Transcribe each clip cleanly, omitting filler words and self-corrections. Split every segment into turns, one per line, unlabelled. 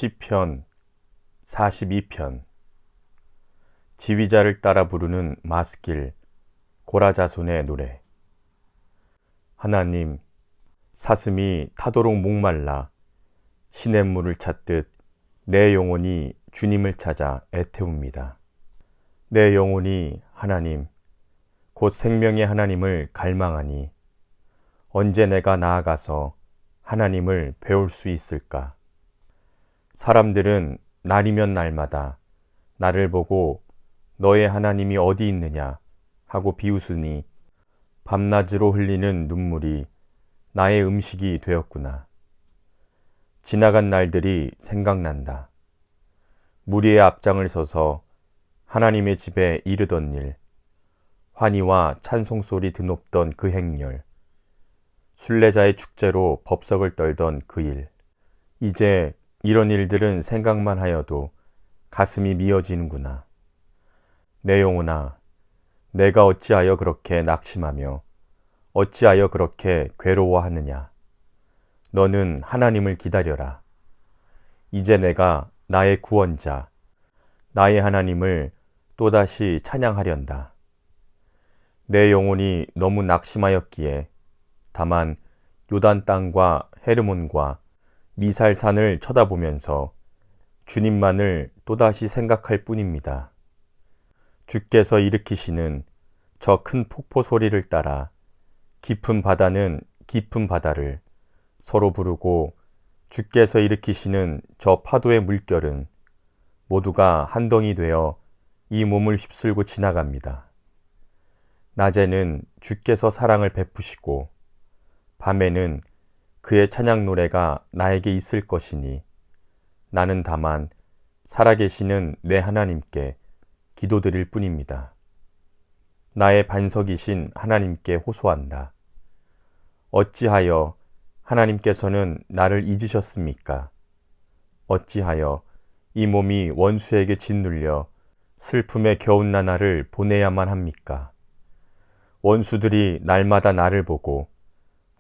시편 42편. 지휘자를 따라 부르는 마스길 고라자손의 노래. 하나님, 사슴이 타도록 목말라 시냇물을 찾듯 내 영혼이 주님을 찾아 애태웁니다. 내 영혼이 하나님, 곧 생명의 하나님을 갈망하니 언제 내가 나아가서 하나님을 배울 수 있을까? 사람들은 날이면 날마다 나를 보고 너의 하나님이 어디 있느냐 하고 비웃으니 밤낮으로 흘리는 눈물이 나의 음식이 되었구나. 지나간 날들이 생각난다. 무리의 앞장을 서서 하나님의 집에 이르던 일, 환희와 찬송소리 드높던 그 행렬, 순례자의 축제로 법석을 떨던 그 일, 이제 이런 일들은 생각만 하여도 가슴이 미어지는구나. 내 영혼아, 내가 어찌하여 그렇게 낙심하며 어찌하여 그렇게 괴로워하느냐. 너는 하나님을 기다려라. 이제 내가 나의 구원자, 나의 하나님을 또다시 찬양하련다. 내 영혼이 너무 낙심하였기에 다만 요단 땅과 헤르몬과 미살산을 쳐다보면서 주님만을 또다시 생각할 뿐입니다. 주께서 일으키시는 저 큰 폭포 소리를 따라 깊은 바다는 깊은 바다를 서로 부르고 주께서 일으키시는 저 파도의 물결은 모두가 한 덩이 되어 이 몸을 휩쓸고 지나갑니다. 낮에는 주께서 사랑을 베푸시고 밤에는 그의 찬양 노래가 나에게 있을 것이니 나는 다만 살아계시는 내 하나님께 기도드릴 뿐입니다. 나의 반석이신 하나님께 호소한다. 어찌하여 하나님께서는 나를 잊으셨습니까? 어찌하여 이 몸이 원수에게 짓눌려 슬픔의 겨운 나날을 보내야만 합니까? 원수들이 날마다 나를 보고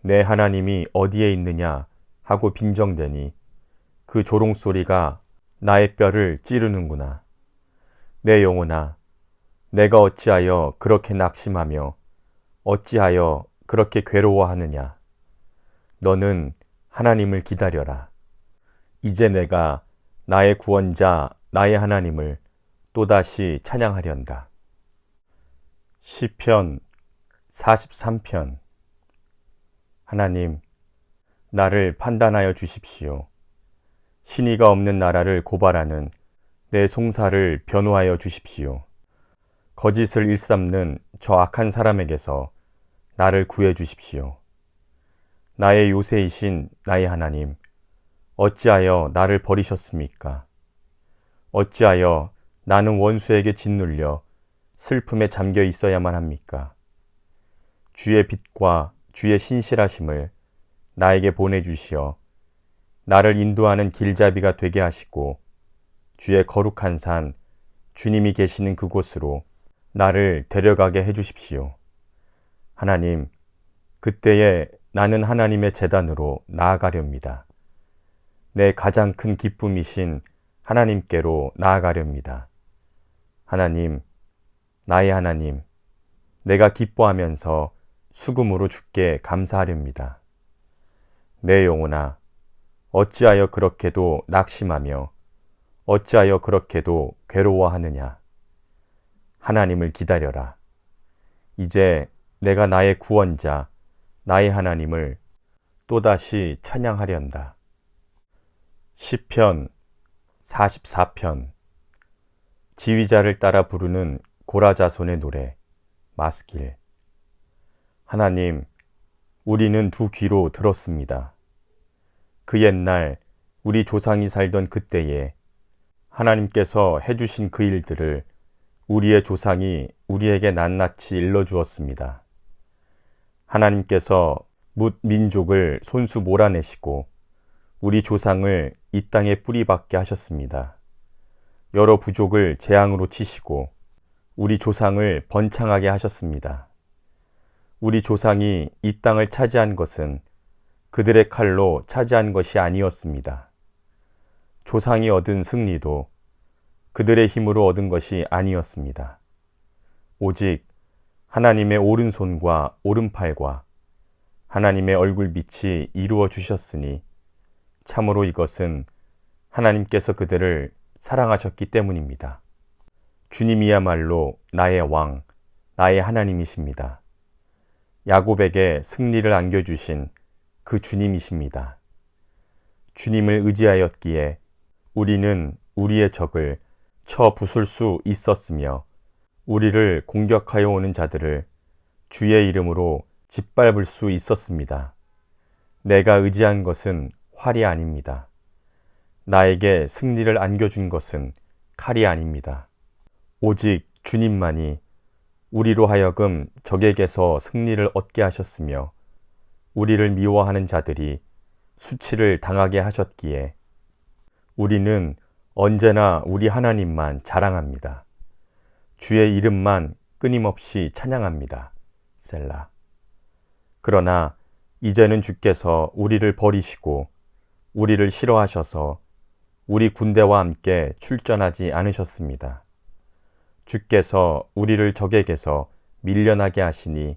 내 하나님이 어디에 있느냐 하고 빈정대니 그 조롱소리가 나의 뼈를 찌르는구나. 내 영혼아, 내가 어찌하여 그렇게 낙심하며 어찌하여 그렇게 괴로워하느냐. 너는 하나님을 기다려라. 이제 내가 나의 구원자, 나의 하나님을 또다시 찬양하련다. 시편 43편. 하나님, 나를 판단하여 주십시오. 신의가 없는 나라를 고발하는 내 송사를 변호하여 주십시오. 거짓을 일삼는 저 악한 사람에게서 나를 구해 주십시오. 나의 요새이신 나의 하나님, 어찌하여 나를 버리셨습니까? 어찌하여 나는 원수에게 짓눌려 슬픔에 잠겨 있어야만 합니까? 주의 빛과 주의 신실하심을 나에게 보내주시어 나를 인도하는 길잡이가 되게 하시고 주의 거룩한 산 주님이 계시는 그곳으로 나를 데려가게 해주십시오. 하나님, 그때에 나는 하나님의 제단으로 나아가렵니다. 내 가장 큰 기쁨이신 하나님께로 나아가렵니다. 하나님, 나의 하나님, 내가 기뻐하면서 수금으로 주께 감사하렵니다. 내 영혼아, 어찌하여 그렇게도 낙심하며 어찌하여 그렇게도 괴로워하느냐. 하나님을 기다려라. 이제 내가 나의 구원자, 나의 하나님을 또다시 찬양하련다. 시편 44편. 지휘자를 따라 부르는 고라자손의 노래. 마스길. 하나님, 우리는 두 귀로 들었습니다. 그 옛날 우리 조상이 살던 그때에 하나님께서 해주신 그 일들을 우리의 조상이 우리에게 낱낱이 일러주었습니다. 하나님께서 뭇 민족을 손수 몰아내시고 우리 조상을 이 땅에 뿌리박게 하셨습니다. 여러 부족을 재앙으로 치시고 우리 조상을 번창하게 하셨습니다. 우리 조상이 이 땅을 차지한 것은 그들의 칼로 차지한 것이 아니었습니다. 조상이 얻은 승리도 그들의 힘으로 얻은 것이 아니었습니다. 오직 하나님의 오른손과 오른팔과 하나님의 얼굴빛이 이루어 주셨으니 참으로 이것은 하나님께서 그들을 사랑하셨기 때문입니다. 주님이야말로 나의 왕, 나의 하나님이십니다. 야곱에게 승리를 안겨주신 그 주님이십니다. 주님을 의지하였기에 우리는 우리의 적을 쳐 부술 수 있었으며 우리를 공격하여 오는 자들을 주의 이름으로 짓밟을 수 있었습니다. 내가 의지한 것은 활이 아닙니다. 나에게 승리를 안겨준 것은 칼이 아닙니다. 오직 주님만이 우리로 하여금 적에게서 승리를 얻게 하셨으며 우리를 미워하는 자들이 수치를 당하게 하셨기에 우리는 언제나 우리 하나님만 자랑합니다. 주의 이름만 끊임없이 찬양합니다. 셀라. 그러나 이제는 주께서 우리를 버리시고 우리를 싫어하셔서 우리 군대와 함께 출전하지 않으셨습니다. 주께서 우리를 적에게서 밀려나게 하시니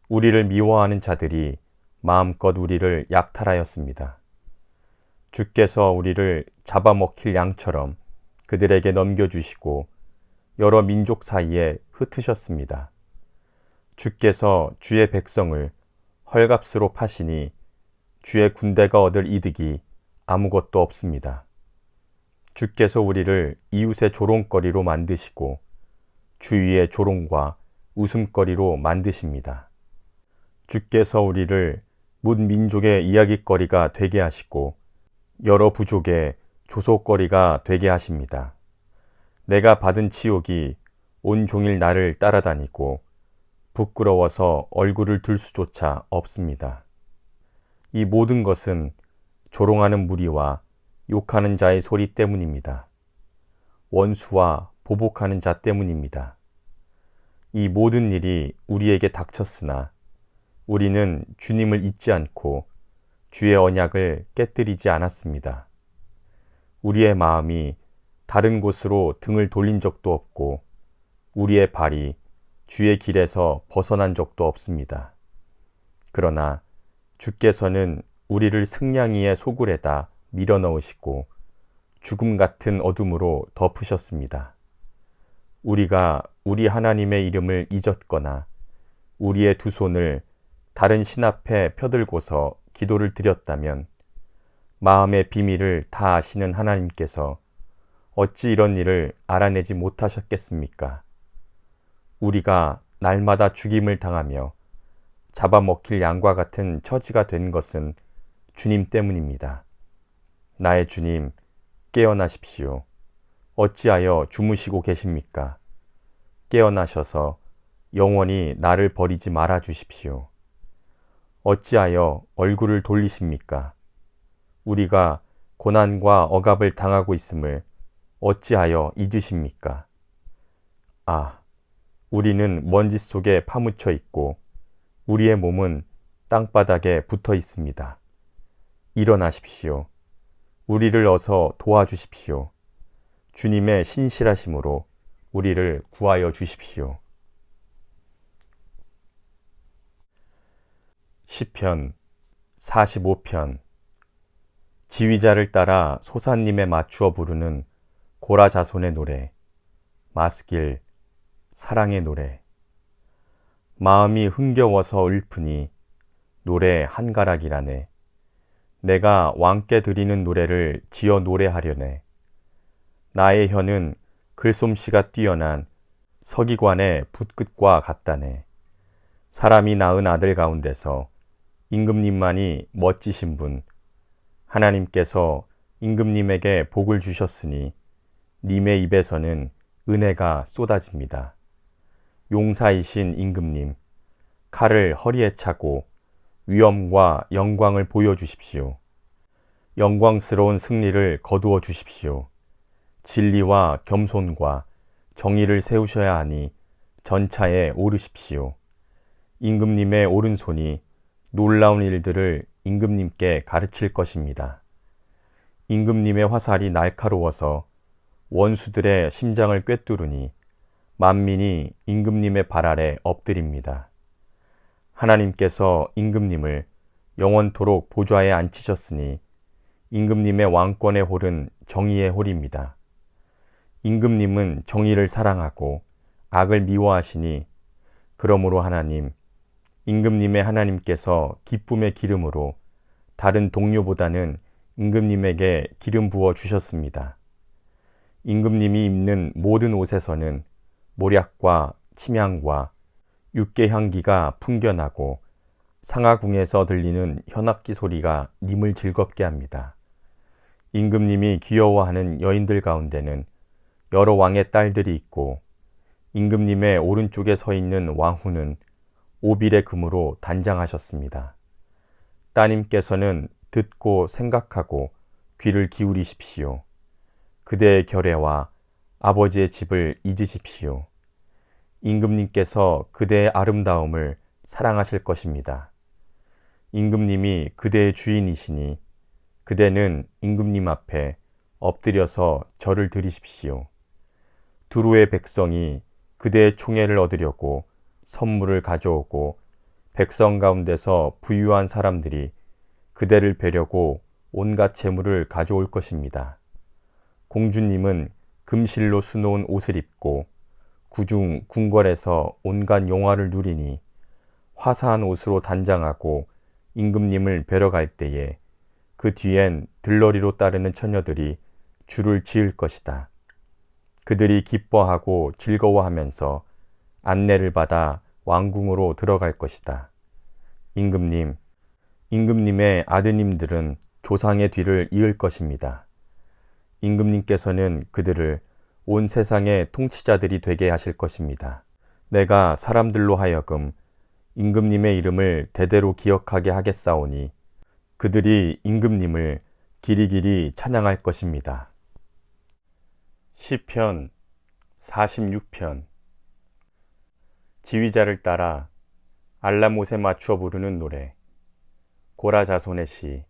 우리를 미워하는 자들이 마음껏 우리를 약탈하였습니다. 주께서 우리를 잡아먹힐 양처럼 그들에게 넘겨주시고 여러 민족 사이에 흩으셨습니다. 주께서 주의 백성을 헐값으로 파시니 주의 군대가 얻을 이득이 아무것도 없습니다. 주께서 우리를 이웃의 조롱거리로 만드시고 주위의 조롱과 웃음거리로 만드십니다. 주께서 우리를 문 민족의 이야깃거리가 되게 하시고 여러 부족의 조소거리가 되게 하십니다. 내가 받은 치욕이 온종일 나를 따라다니고 부끄러워서 얼굴을 들 수조차 없습니다. 이 모든 것은 조롱하는 무리와 욕하는 자의 소리 때문입니다. 원수와 보복하는 자 때문입니다. 이 모든 일이 우리에게 닥쳤으나 우리는 주님을 잊지 않고 주의 언약을 깨뜨리지 않았습니다. 우리의 마음이 다른 곳으로 등을 돌린 적도 없고 우리의 발이 주의 길에서 벗어난 적도 없습니다. 그러나 주께서는 우리를 승냥이의 소굴에다 밀어넣으시고 죽음 같은 어둠으로 덮으셨습니다. 우리가 우리 하나님의 이름을 잊었거나 우리의 두 손을 다른 신 앞에 펴들고서 기도를 드렸다면 마음의 비밀을 다 아시는 하나님께서 어찌 이런 일을 알아내지 못하셨겠습니까? 우리가 날마다 죽임을 당하며 잡아먹힐 양과 같은 처지가 된 것은 주님 때문입니다. 나의 주님, 깨어나십시오. 어찌하여 주무시고 계십니까? 깨어나셔서 영원히 나를 버리지 말아 주십시오. 어찌하여 얼굴을 돌리십니까? 우리가 고난과 억압을 당하고 있음을 어찌하여 잊으십니까? 아, 우리는 먼지 속에 파묻혀 있고 우리의 몸은 땅바닥에 붙어 있습니다. 일어나십시오. 우리를 어서 도와주십시오. 주님의 신실하심으로 우리를 구하여 주십시오. 시편 45편. 지휘자를 따라 소사님에 맞추어 부르는 고라 자손의 노래. 마스길 사랑의 노래. 마음이 흥겨워서 읊으니 노래 한가락이라네. 내가 왕께 드리는 노래를 지어 노래하려네. 나의 혀는 글솜씨가 뛰어난 서기관의 붓끝과 같다네. 사람이 낳은 아들 가운데서 임금님만이 멋지신 분, 하나님께서 임금님에게 복을 주셨으니 님의 입에서는 은혜가 쏟아집니다. 용사이신 임금님, 칼을 허리에 차고 위엄과 영광을 보여주십시오. 영광스러운 승리를 거두어 주십시오. 진리와 겸손과 정의를 세우셔야 하니 전차에 오르십시오. 임금님의 오른손이 놀라운 일들을 임금님께 가르칠 것입니다. 임금님의 화살이 날카로워서 원수들의 심장을 꿰뚫으니 만민이 임금님의 발 아래 엎드립니다. 하나님께서 임금님을 영원토록 보좌에 앉히셨으니 임금님의 왕권의 홀은 정의의 홀입니다. 임금님은 정의를 사랑하고 악을 미워하시니 그러므로 하나님, 임금님의 하나님께서 기쁨의 기름으로 다른 동료보다는 임금님에게 기름 부어 주셨습니다. 임금님이 입는 모든 옷에서는 모략과 침향과 육개 향기가 풍겨나고 상하궁에서 들리는 현악기 소리가 님을 즐겁게 합니다. 임금님이 귀여워하는 여인들 가운데는 여러 왕의 딸들이 있고 임금님의 오른쪽에 서 있는 왕후는 오빌의 금으로 단장하셨습니다. 따님께서는 듣고 생각하고 귀를 기울이십시오. 그대의 결례와 아버지의 집을 잊으십시오. 임금님께서 그대의 아름다움을 사랑하실 것입니다. 임금님이 그대의 주인이시니 그대는 임금님 앞에 엎드려서 절을 드리십시오. 두로의 백성이 그대의 총애를 얻으려고 선물을 가져오고 백성 가운데서 부유한 사람들이 그대를 뵈려고 온갖 재물을 가져올 것입니다. 공주님은 금실로 수놓은 옷을 입고 구중 궁궐에서 온갖 용화를 누리니 화사한 옷으로 단장하고 임금님을 뵈러 갈 때에 그 뒤엔 들러리로 따르는 처녀들이 줄을 지을 것이다. 그들이 기뻐하고 즐거워하면서 안내를 받아 왕궁으로 들어갈 것이다. 임금님의 아드님들은 조상의 뒤를 이을 것입니다. 임금님께서는 그들을 온 세상의 통치자들이 되게 하실 것입니다. 내가 사람들로 하여금 임금님의 이름을 대대로 기억하게 하겠사오니 그들이 임금님을 길이길이 찬양할 것입니다. 시편 46편. 지휘자를 따라 알라못에 맞추어 부르는 노래. 고라 자손의 시.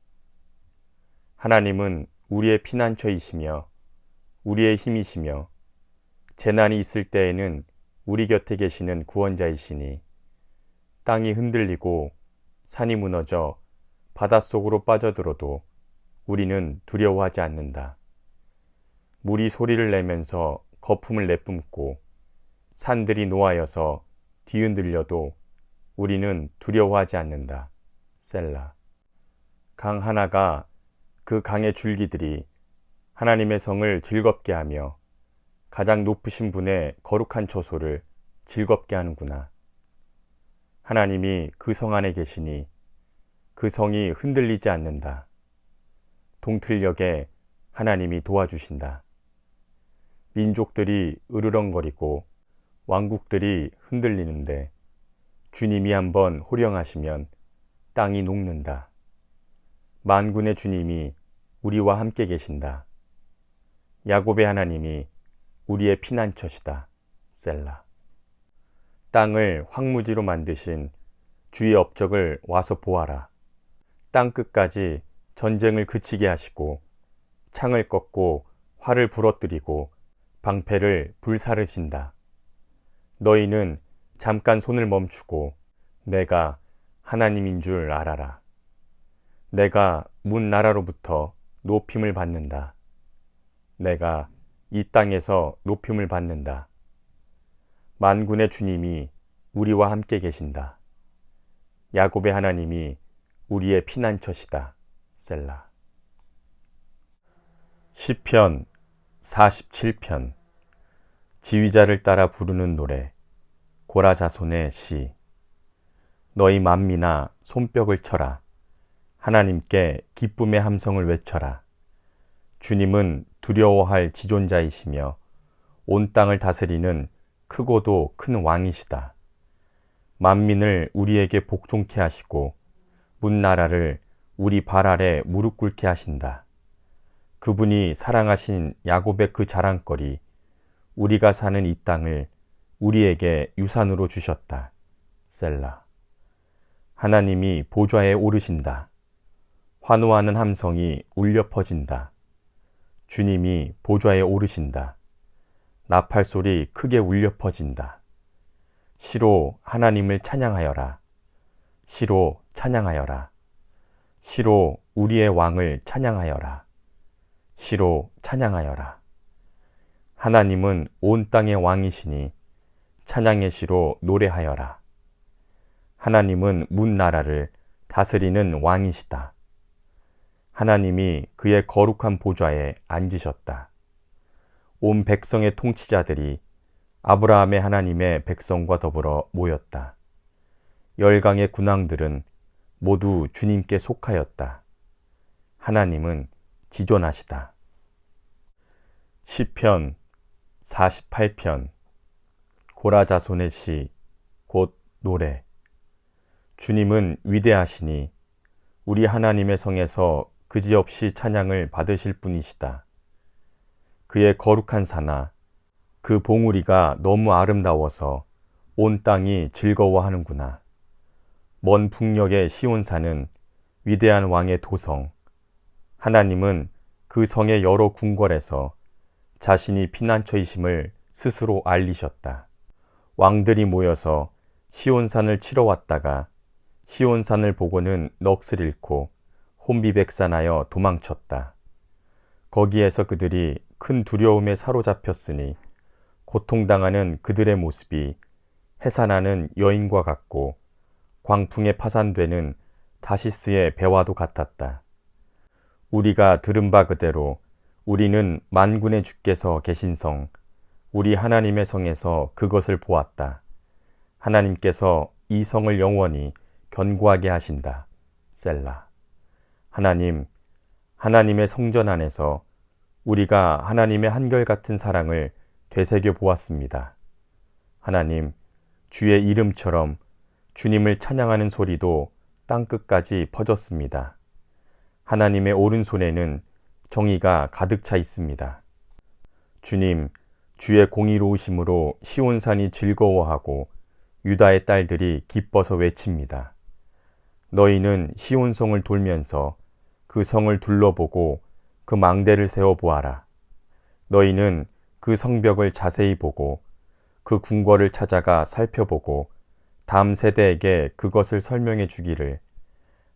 하나님은 우리의 피난처이시며 우리의 힘이시며 재난이 있을 때에는 우리 곁에 계시는 구원자이시니 땅이 흔들리고 산이 무너져 바닷속으로 빠져들어도 우리는 두려워하지 않는다. 물이 소리를 내면서 거품을 내뿜고 산들이 노하여서 뒤흔들려도 우리는 두려워하지 않는다. 셀라. 강 하나가 그 강의 줄기들이 하나님의 성을 즐겁게 하며 가장 높으신 분의 거룩한 처소를 즐겁게 하는구나. 하나님이 그 성 안에 계시니 그 성이 흔들리지 않는다. 동틀녘에 하나님이 도와주신다. 민족들이 으르렁거리고 왕국들이 흔들리는데 주님이 한번 호령하시면 땅이 녹는다. 만군의 주님이 우리와 함께 계신다. 야곱의 하나님이 우리의 피난처시다. 셀라. 땅을 황무지로 만드신 주의 업적을 와서 보아라. 땅 끝까지 전쟁을 그치게 하시고 창을 꺾고 활을 부러뜨리고 방패를 불사르신다. 너희는 잠깐 손을 멈추고 내가 하나님인 줄 알아라. 내가 문 나라로부터 높임을 받는다. 내가 이 땅에서 높임을 받는다. 만군의 주님이 우리와 함께 계신다. 야곱의 하나님이 우리의 피난처시다. 셀라. 시편 47편. 지휘자를 따라 부르는 노래. 고라 자손의 시. 너희 만민아 손뼉을 쳐라. 하나님께 기쁨의 함성을 외쳐라. 주님은 두려워할 지존자이시며 온 땅을 다스리는 크고도 큰 왕이시다. 만민을 우리에게 복종케 하시고 문나라를 우리 발 아래 무릎 꿇게 하신다. 그분이 사랑하신 야곱의 그 자랑거리, 우리가 사는 이 땅을 우리에게 유산으로 주셨다. 셀라. 하나님이 보좌에 오르신다. 환호하는 함성이 울려 퍼진다. 주님이 보좌에 오르신다. 나팔 소리 크게 울려 퍼진다. 시로 하나님을 찬양하여라. 시로 찬양하여라. 시로 우리의 왕을 찬양하여라. 시로 찬양하여라. 하나님은 온 땅의 왕이시니 찬양의 시로 노래하여라. 하나님은 문 나라를 다스리는 왕이시다. 하나님이 그의 거룩한 보좌에 앉으셨다. 온 백성의 통치자들이 아브라함의 하나님의 백성과 더불어 모였다. 열강의 군왕들은 모두 주님께 속하였다. 하나님은 지존하시다. 시편 48편 고라 자손의 시 곧 노래. 주님은 위대하시니 우리 하나님의 성에서 그지없이 찬양을 받으실 분이시다. 그의 거룩한 산아, 그 봉우리가 너무 아름다워서 온 땅이 즐거워하는구나. 먼 북녘의 시온산은 위대한 왕의 도성. 하나님은 그 성의 여러 궁궐에서 자신이 피난처이심을 스스로 알리셨다. 왕들이 모여서 시온산을 치러 왔다가 시온산을 보고는 넋을 잃고 혼비백산하여 도망쳤다. 거기에서 그들이 큰 두려움에 사로잡혔으니 고통당하는 그들의 모습이 해산하는 여인과 같고 광풍에 파산되는 다시스의 배와도 같았다. 우리가 들은 바 그대로 우리는 만군의 주께서 계신 성, 우리 하나님의 성에서 그것을 보았다. 하나님께서 이 성을 영원히 견고하게 하신다. 셀라. 하나님, 하나님의 성전 안에서 우리가 하나님의 한결같은 사랑을 되새겨 보았습니다. 하나님, 주의 이름처럼 주님을 찬양하는 소리도 땅끝까지 퍼졌습니다. 하나님의 오른손에는 정의가 가득 차 있습니다. 주님, 주의 공의로우심으로 시온산이 즐거워하고 유다의 딸들이 기뻐서 외칩니다. 너희는 시온성을 돌면서 그 성을 둘러보고 그 망대를 세워보아라. 너희는 그 성벽을 자세히 보고 그 궁궐을 찾아가 살펴보고 다음 세대에게 그것을 설명해 주기를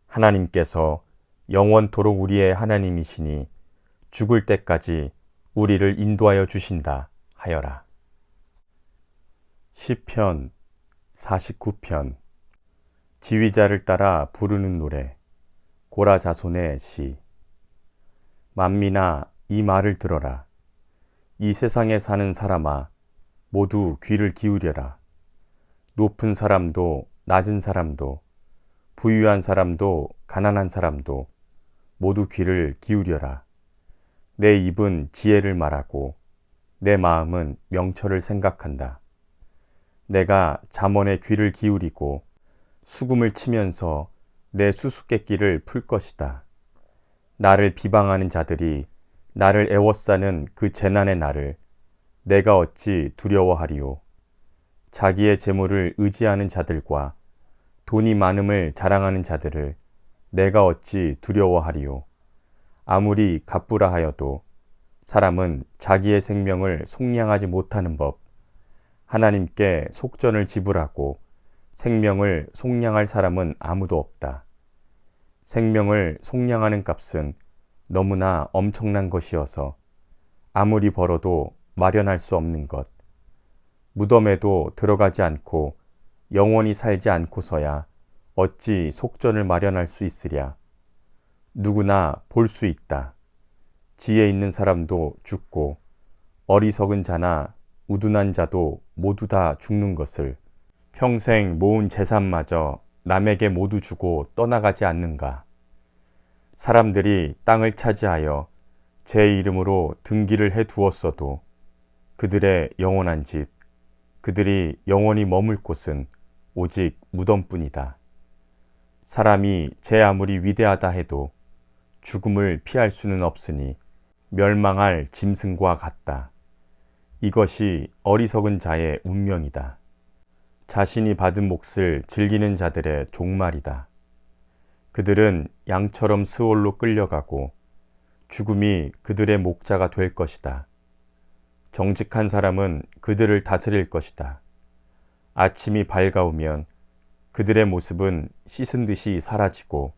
하나님께서 영원토록 우리의 하나님이시니 죽을 때까지 우리를 인도하여 주신다 하여라. 시편 49편 지휘자를 따라 부르는 노래. 고라 자손의 시. 만민아, 이 말을 들어라. 이 세상에 사는 사람아, 모두 귀를 기울여라. 높은 사람도 낮은 사람도 부유한 사람도 가난한 사람도 모두 귀를 기울여라. 내 입은 지혜를 말하고 내 마음은 명철을 생각한다. 내가 잠언에 귀를 기울이고 수금을 치면서 내 수수께끼를 풀 것이다. 나를 비방하는 자들이 나를 애워싸는 그 재난의 날을 내가 어찌 두려워하리요. 자기의 재물을 의지하는 자들과 돈이 많음을 자랑하는 자들을 내가 어찌 두려워하리요. 아무리 갑부라 하여도 사람은 자기의 생명을 속량하지 못하는 법. 하나님께 속전을 지불하고 생명을 속량할 사람은 아무도 없다. 생명을 속량하는 값은 너무나 엄청난 것이어서 아무리 벌어도 마련할 수 없는 것. 무덤에도 들어가지 않고 영원히 살지 않고서야 어찌 속전을 마련할 수 있으랴. 누구나 볼 수 있다. 지혜 있는 사람도 죽고 어리석은 자나 우둔한 자도 모두 다 죽는 것을 평생 모은 재산마저 남에게 모두 주고 떠나가지 않는가. 사람들이 땅을 차지하여 제 이름으로 등기를 해 두었어도 그들의 영원한 집, 그들이 영원히 머물 곳은 오직 무덤뿐이다. 사람이 제 아무리 위대하다 해도 죽음을 피할 수는 없으니 멸망할 짐승과 같다. 이것이 어리석은 자의 운명이다. 자신이 받은 몫을 즐기는 자들의 종말이다. 그들은 양처럼 스올로 끌려가고 죽음이 그들의 목자가 될 것이다. 정직한 사람은 그들을 다스릴 것이다. 아침이 밝아오면 그들의 모습은 씻은 듯이 사라지고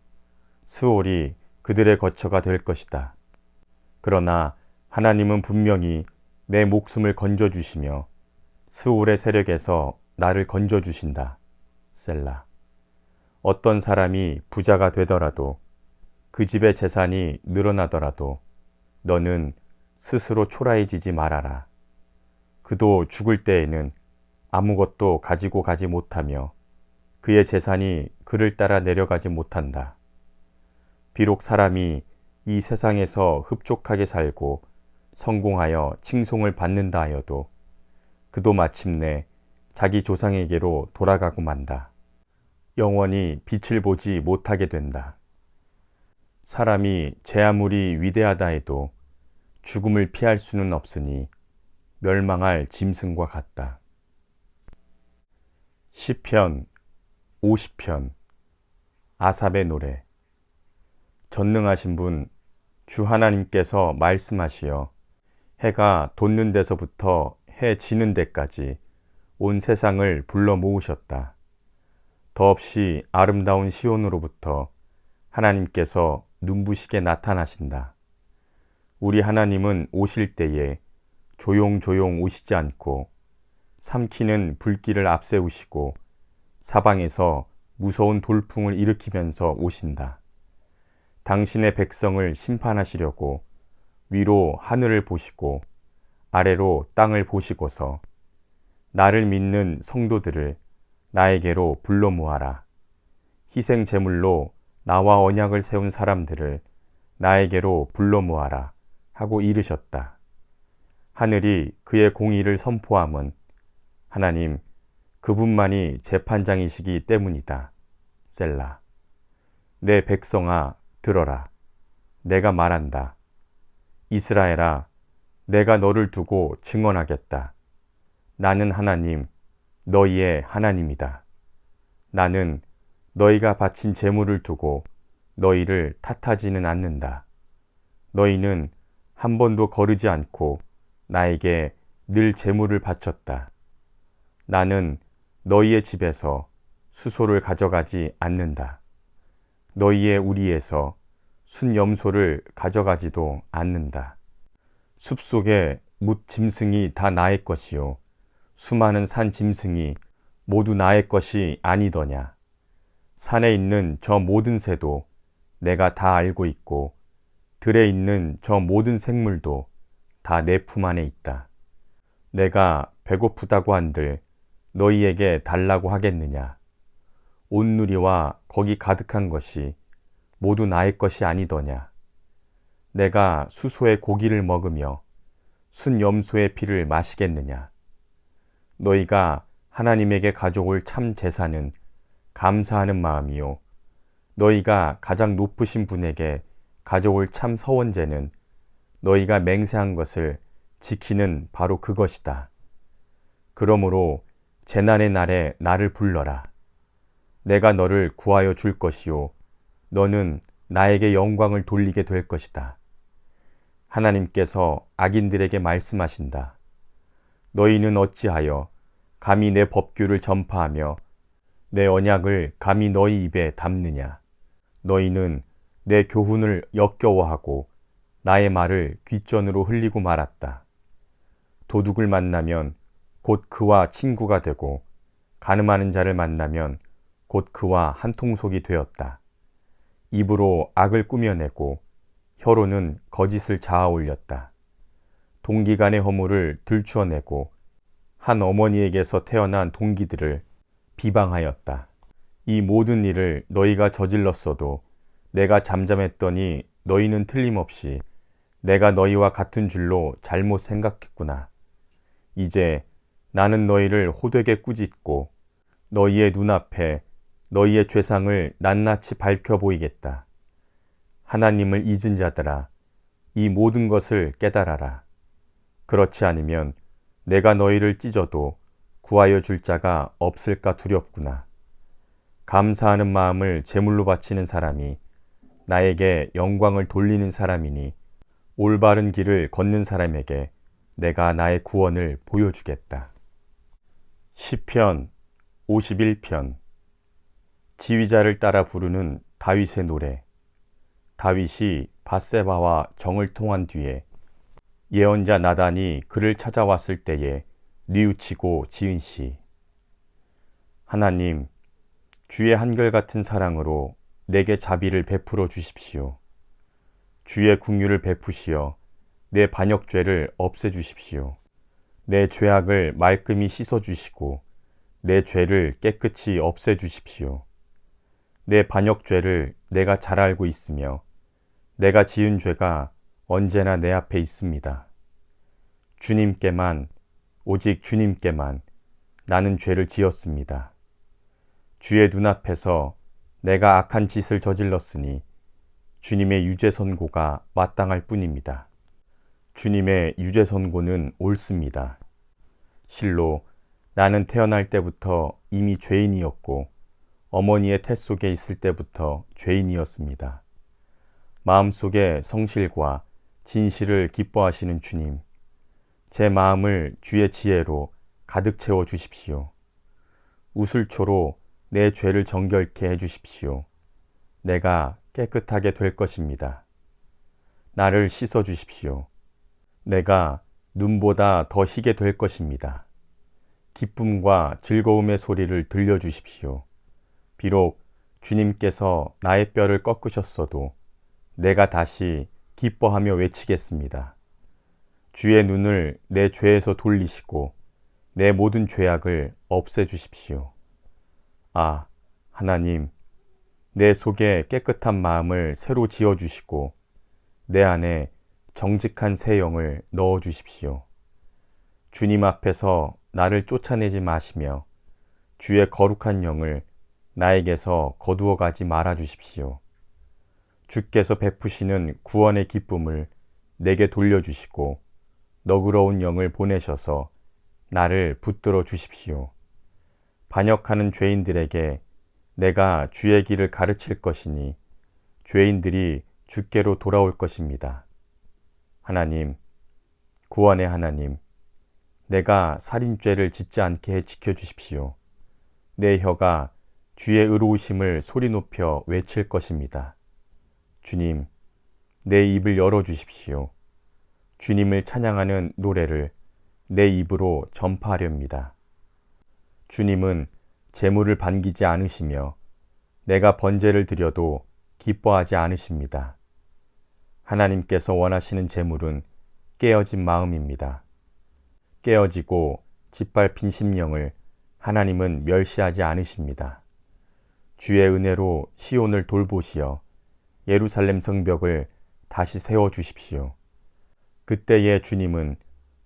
스올이 그들의 거처가 될 것이다. 그러나 하나님은 분명히 내 목숨을 건져주시며 스올의 세력에서 나를 건져주신다. 셀라. 어떤 사람이 부자가 되더라도 그 집의 재산이 늘어나더라도 너는 스스로 초라해지지 말아라. 그도 죽을 때에는 아무것도 가지고 가지 못하며 그의 재산이 그를 따라 내려가지 못한다. 비록 사람이 이 세상에서 흡족하게 살고 성공하여 칭송을 받는다 하여도 그도 마침내 자기 조상에게로 돌아가고 만다. 영원히 빛을 보지 못하게 된다. 사람이 제 아무리 위대하다 해도 죽음을 피할 수는 없으니 멸망할 짐승과 같다. 시편 50편 아삽의 노래. 전능하신 분 주 하나님께서 말씀하시어 해가 돋는 데서부터 해 지는 데까지 온 세상을 불러 모으셨다. 더없이 아름다운 시온으로부터 하나님께서 눈부시게 나타나신다. 우리 하나님은 오실 때에 조용조용 오시지 않고 삼키는 불길을 앞세우시고 사방에서 무서운 돌풍을 일으키면서 오신다. 당신의 백성을 심판하시려고 위로 하늘을 보시고 아래로 땅을 보시고서 나를 믿는 성도들을 나에게로 불러 모아라. 희생 제물로 나와 언약을 세운 사람들을 나에게로 불러 모아라 하고 이르셨다. 하늘이 그의 공의를 선포함은 하나님 그분만이 재판장이시기 때문이다. 셀라. 내 백성아 들어라. 내가 말한다. 이스라엘아 내가 너를 두고 증언하겠다. 나는 하나님 너희의 하나님이다. 나는 너희가 바친 제물을 두고 너희를 탓하지는 않는다. 너희는 한 번도 거르지 않고 나에게 늘 제물을 바쳤다. 나는 너희의 집에서 수소를 가져가지 않는다. 너희의 우리에서 순염소를 가져가지도 않는다. 숲속에 뭇 짐승이 다 나의 것이요 수많은 산 짐승이 모두 나의 것이 아니더냐. 산에 있는 저 모든 새도 내가 다 알고 있고 들에 있는 저 모든 생물도 다 내 품 안에 있다. 내가 배고프다고 한들 너희에게 달라고 하겠느냐. 온누리와 거기 가득한 것이 모두 나의 것이 아니더냐. 내가 수소의 고기를 먹으며 순염소의 피를 마시겠느냐. 너희가 하나님에게 가져올 참 제사는 감사하는 마음이요 너희가 가장 높으신 분에게 가져올 참 서원제는 너희가 맹세한 것을 지키는 바로 그것이다. 그러므로 재난의 날에 나를 불러라. 내가 너를 구하여 줄 것이요 너는 나에게 영광을 돌리게 될 것이다. 하나님께서 악인들에게 말씀하신다. 너희는 어찌하여 감히 내 법규를 전파하며 내 언약을 감히 너희 입에 담느냐. 너희는 내 교훈을 역겨워하고 나의 말을 귓전으로 흘리고 말았다. 도둑을 만나면 곧 그와 친구가 되고 간음하는 자를 만나면 곧 그와 한통속이 되었다. 입으로 악을 꾸며내고 혀로는 거짓을 자아 올렸다. 동기간의 허물을 들추어내고 한 어머니에게서 태어난 동기들을 비방하였다. 이 모든 일을 너희가 저질렀어도 내가 잠잠했더니 너희는 틀림없이 내가 너희와 같은 줄로 잘못 생각했구나. 이제 나는 너희를 호되게 꾸짖고 너희의 눈앞에 너희의 죄상을 낱낱이 밝혀 보이겠다. 하나님을 잊은 자들아, 이 모든 것을 깨달아라. 그렇지 않으면 내가 너희를 찢어도 구하여 줄 자가 없을까 두렵구나. 감사하는 마음을 제물로 바치는 사람이 나에게 영광을 돌리는 사람이니 올바른 길을 걷는 사람에게 내가 나의 구원을 보여주겠다. 시편 51편. 지휘자를 따라 부르는 다윗의 노래. 다윗이 밧세바와 정을 통한 뒤에 예언자 나단이 그를 찾아왔을 때에 뉘우치고 지은 시. 하나님, 주의 한결같은 사랑으로 내게 자비를 베풀어 주십시오. 주의 긍휼을 베푸시어 내 반역죄를 없애 주십시오. 내 죄악을 말끔히 씻어 주시고 내 죄를 깨끗이 없애 주십시오. 내 반역죄를 내가 잘 알고 있으며 내가 지은 죄가 언제나 내 앞에 있습니다. 주님께만, 오직 주님께만 나는 죄를 지었습니다. 주의 눈앞에서 내가 악한 짓을 저질렀으니 주님의 유죄 선고가 마땅할 뿐입니다. 주님의 유죄 선고는 옳습니다. 실로 나는 태어날 때부터 이미 죄인이었고 어머니의 태 속에 있을 때부터 죄인이었습니다. 마음속에 성실과 진실을 기뻐하시는 주님, 제 마음을 주의 지혜로 가득 채워 주십시오. 우슬초로 내 죄를 정결케 해 주십시오. 내가 깨끗하게 될 것입니다. 나를 씻어 주십시오. 내가 눈보다 더 희게 될 것입니다. 기쁨과 즐거움의 소리를 들려주십시오. 비록 주님께서 나의 뼈를 꺾으셨어도 내가 다시 기뻐하며 외치겠습니다. 주의 눈을 내 죄에서 돌리시고 내 모든 죄악을 없애주십시오. 아, 하나님, 내 속에 깨끗한 마음을 새로 지어주시고 내 안에 정직한 새 영을 넣어주십시오. 주님 앞에서 나를 쫓아내지 마시며 주의 거룩한 영을 나에게서 거두어 가지 말아 주십시오. 주께서 베푸시는 구원의 기쁨을 내게 돌려주시고 너그러운 영을 보내셔서 나를 붙들어 주십시오. 반역하는 죄인들에게 내가 주의 길을 가르칠 것이니 죄인들이 주께로 돌아올 것입니다. 하나님, 구원의 하나님, 내가 살인죄를 짓지 않게 해 지켜주십시오. 내 혀가 주의 의로우심을 소리 높여 외칠 것입니다. 주님, 내 입을 열어주십시오. 주님을 찬양하는 노래를 내 입으로 전파하렵니다. 주님은 재물을 반기지 않으시며 내가 번제를 드려도 기뻐하지 않으십니다. 하나님께서 원하시는 재물은 깨어진 마음입니다. 깨어지고 짓밟힌 심령을 하나님은 멸시하지 않으십니다. 주의 은혜로 시온을 돌보시어 예루살렘 성벽을 다시 세워주십시오. 그때의 주님은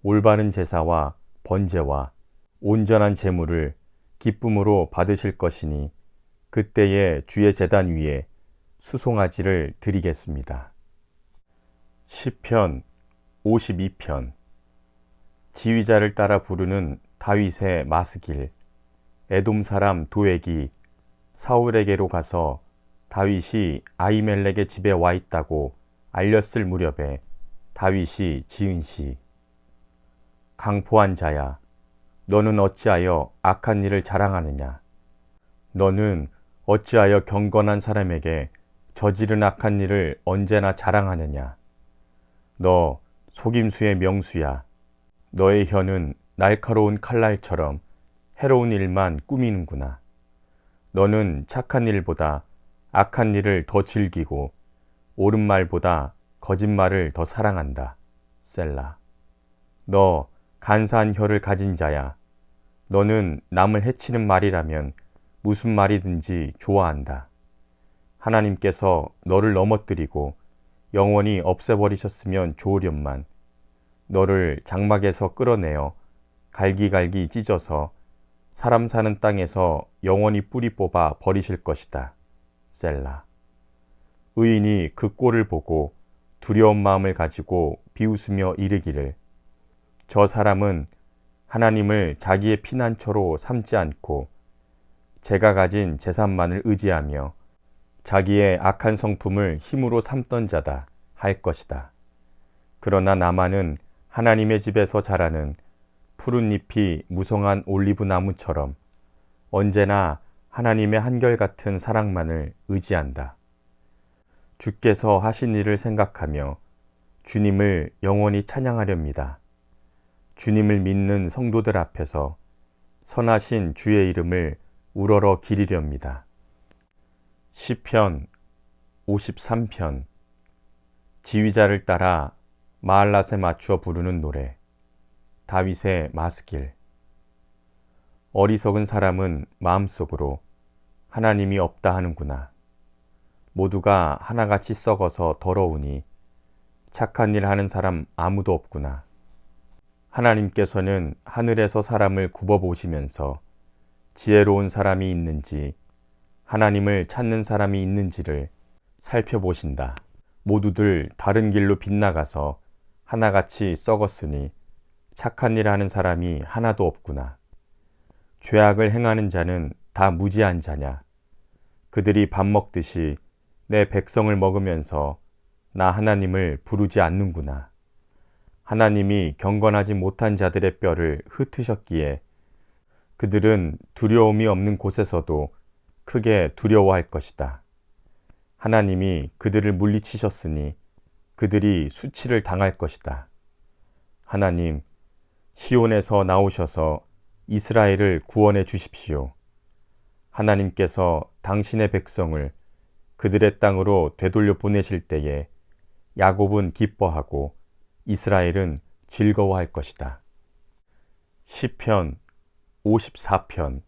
올바른 제사와 번제와 온전한 제물을 기쁨으로 받으실 것이니 그때의 주의 제단 위에 수송아지를 드리겠습니다. 시편 52편. 지휘자를 따라 부르는 다윗의 마스길. 에돔 사람 도액이 사울에게로 가서 다윗이 아히멜렉의 집에 와 있다고 알렸을 무렵에 다윗이 지은 시. 강포한 자야, 너는 어찌하여 악한 일을 자랑하느냐? 너는 어찌하여 경건한 사람에게 저지른 악한 일을 언제나 자랑하느냐? 너 속임수의 명수야. 너의 혀는 날카로운 칼날처럼 해로운 일만 꾸미는구나. 너는 착한 일보다 악한 일을 더 즐기고 옳은 말보다 거짓말을 더 사랑한다. 셀라. 너 간사한 혀를 가진 자야. 너는 남을 해치는 말이라면 무슨 말이든지 좋아한다. 하나님께서 너를 넘어뜨리고 영원히 없애버리셨으면 좋으련만 너를 장막에서 끌어내어 갈기갈기 찢어서 사람 사는 땅에서 영원히 뿌리 뽑아 버리실 것이다. 셀라. 의인이 그 꼴을 보고 두려운 마음을 가지고 비웃으며 이르기를 저 사람은 하나님을 자기의 피난처로 삼지 않고 제가 가진 재산만을 의지하며 자기의 악한 성품을 힘으로 삼던 자다 할 것이다. 그러나 나만은 하나님의 집에서 자라는 푸른 잎이 무성한 올리브 나무처럼 언제나 하나님의 한결같은 사랑만을 의지한다. 주께서 하신 일을 생각하며 주님을 영원히 찬양하렵니다. 주님을 믿는 성도들 앞에서 선하신 주의 이름을 우러러 기리렵니다. 시편 53편. 지휘자를 따라 마알랏에 맞추어 부르는 노래. 다윗의 마스길. 어리석은 사람은 마음속으로 하나님이 없다 하는구나. 모두가 하나같이 썩어서 더러우니 착한 일 하는 사람 아무도 없구나. 하나님께서는 하늘에서 사람을 굽어보시면서 지혜로운 사람이 있는지 하나님을 찾는 사람이 있는지를 살펴보신다. 모두들 다른 길로 빗나가서 하나같이 썩었으니 착한 일 하는 사람이 하나도 없구나. 죄악을 행하는 자는 다 무지한 자냐. 그들이 밥 먹듯이 내 백성을 먹으면서 나 하나님을 부르지 않는구나. 하나님이 경건하지 못한 자들의 뼈를 흩으셨기에 그들은 두려움이 없는 곳에서도 크게 두려워할 것이다. 하나님이 그들을 물리치셨으니 그들이 수치를 당할 것이다. 하나님, 시온에서 나오셔서 이스라엘을 구원해 주십시오. 하나님께서 당신의 백성을 그들의 땅으로 되돌려 보내실 때에 야곱은 기뻐하고 이스라엘은 즐거워할 것이다. 시편 54편.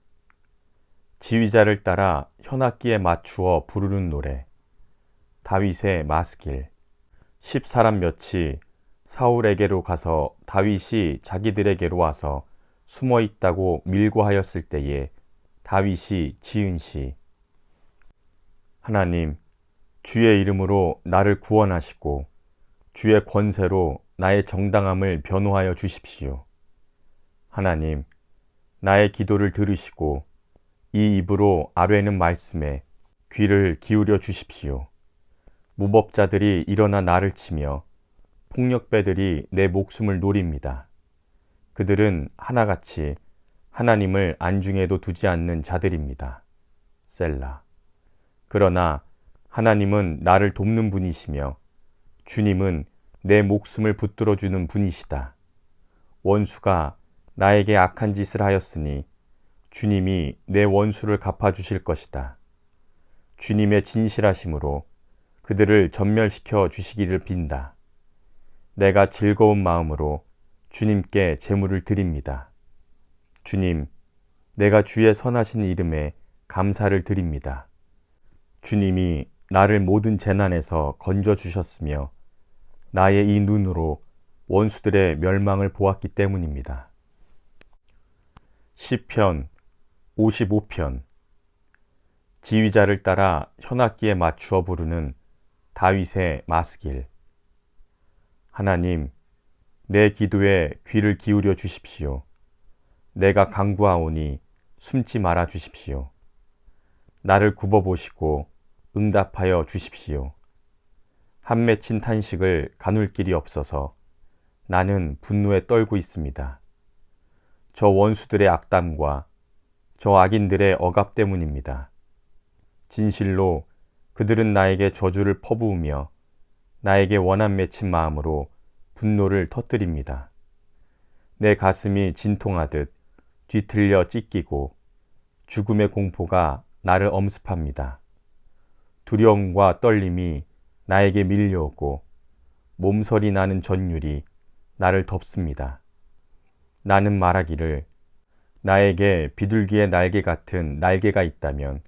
지휘자를 따라 현악기에 맞추어 부르는 노래. 다윗의 마스길. 10사람 몇이 사울에게로 가서 다윗이 자기들에게로 와서 숨어 있다고 밀고 하였을 때에 다윗이 지은 시. 하나님, 주의 이름으로 나를 구원하시고 주의 권세로 나의 정당함을 변호하여 주십시오. 하나님, 나의 기도를 들으시고 이 입으로 아뢰는 말씀에 귀를 기울여 주십시오. 무법자들이 일어나 나를 치며 폭력배들이 내 목숨을 노립니다. 그들은 하나같이 하나님을 안중에도 두지 않는 자들입니다. 셀라. 그러나 하나님은 나를 돕는 분이시며 주님은 내 목숨을 붙들어 주는 분이시다. 원수가 나에게 악한 짓을 하였으니 주님이 내 원수를 갚아주실 것이다. 주님의 진실하심으로 그들을 전멸시켜 주시기를 빈다. 내가 즐거운 마음으로 주님께 제물을 드립니다. 주님, 내가 주의 선하신 이름에 감사를 드립니다. 주님이 나를 모든 재난에서 건져 주셨으며 나의 이 눈으로 원수들의 멸망을 보았기 때문입니다. 시편 55편. 지휘자를 따라 현악기에 맞추어 부르는 다윗의 마스길. 하나님, 내 기도에 귀를 기울여 주십시오. 내가 간구하오니 숨지 말아 주십시오. 나를 굽어보시고 응답하여 주십시오. 한 맺힌 탄식을 가눌 길이 없어서 나는 분노에 떨고 있습니다. 저 원수들의 악담과 저 악인들의 억압 때문입니다. 진실로 그들은 나에게 저주를 퍼부으며 나에게 원한 맺힌 마음으로 분노를 터뜨립니다. 내 가슴이 진통하듯 뒤틀려 찢기고 죽음의 공포가 나를 엄습합니다. 두려움과 떨림이 나에게 밀려오고 몸서리 나는 전율이 나를 덮습니다. 나는 말하기를 나에게 비둘기의 날개 같은 날개가 있다면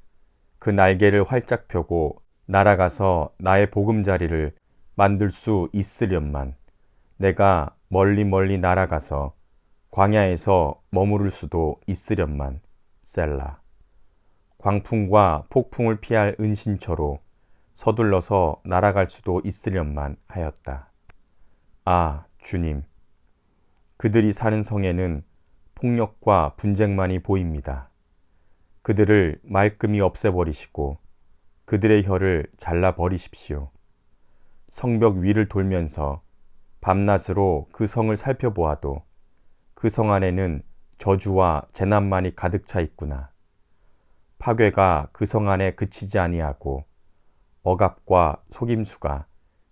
그 날개를 활짝 펴고 날아가서 나의 보금자리를 만들 수 있으련만 내가 멀리 날아가서 광야에서 머무를 수도 있으련만 셀라. 광풍과 폭풍을 피할 은신처로 서둘러서 날아갈 수도 있으련만 하였다. 아, 주님, 그들이 사는 성에는 폭력과 분쟁만이 보입니다. 그들을 말끔히 없애버리시고 그들의 혀를 잘라버리십시오. 성벽 위를 돌면서 밤낮으로 그 성을 살펴보아도 그 성 안에는 저주와 재난만이 가득 차 있구나. 파괴가 그 성 안에 그치지 아니하고 억압과 속임수가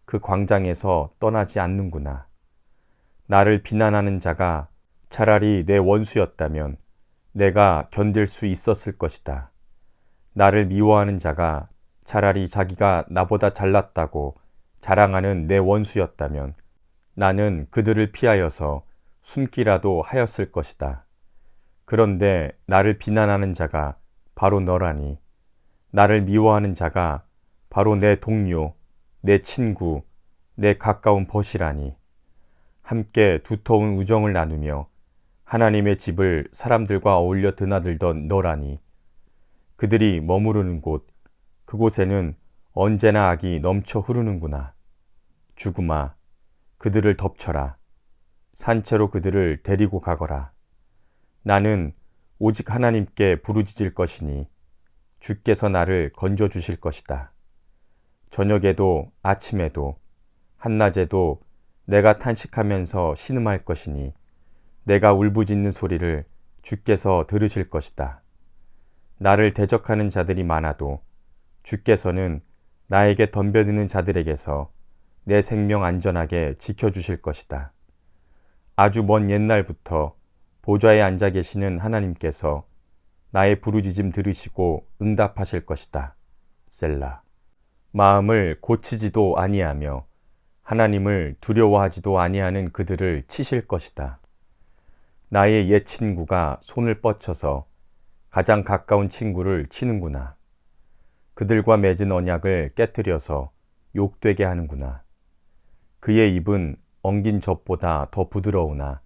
그 광장에서 떠나지 않는구나. 나를 비난하는 자가 차라리 내 원수였다면 내가 견딜 수 있었을 것이다. 나를 미워하는 자가 차라리 자기가 나보다 잘났다고 자랑하는 내 원수였다면 나는 그들을 피하여서 숨기라도 하였을 것이다. 그런데 나를 비난하는 자가 바로 너라니. 나를 미워하는 자가 바로 내 동료, 내 친구, 내 가까운 벗이라니. 함께 두터운 우정을 나누며 하나님의 집을 사람들과 어울려 드나들던 너라니. 그들이 머무르는 곳, 그곳에는 언제나 악이 넘쳐 흐르는구나. 죽음아, 그들을 덮쳐라. 산채로 그들을 데리고 가거라. 나는 오직 하나님께 부르짖을 것이니 주께서 나를 건져주실 것이다. 저녁에도 아침에도 한낮에도 내가 탄식하면서 신음할 것이니 내가 울부짖는 소리를 주께서 들으실 것이다. 나를 대적하는 자들이 많아도 주께서는 나에게 덤벼드는 자들에게서 내 생명 안전하게 지켜주실 것이다. 아주 먼 옛날부터 보좌에 앉아 계시는 하나님께서 나의 부르짖음 들으시고 응답하실 것이다. 셀라. 마음을 고치지도 아니하며 하나님을 두려워하지도 아니하는 그들을 치실 것이다. 나의 옛 친구가 손을 뻗쳐서 가장 가까운 친구를 치는구나. 그들과 맺은 언약을 깨뜨려서 욕되게 하는구나. 그의 입은 엉긴 젖보다 더 부드러우나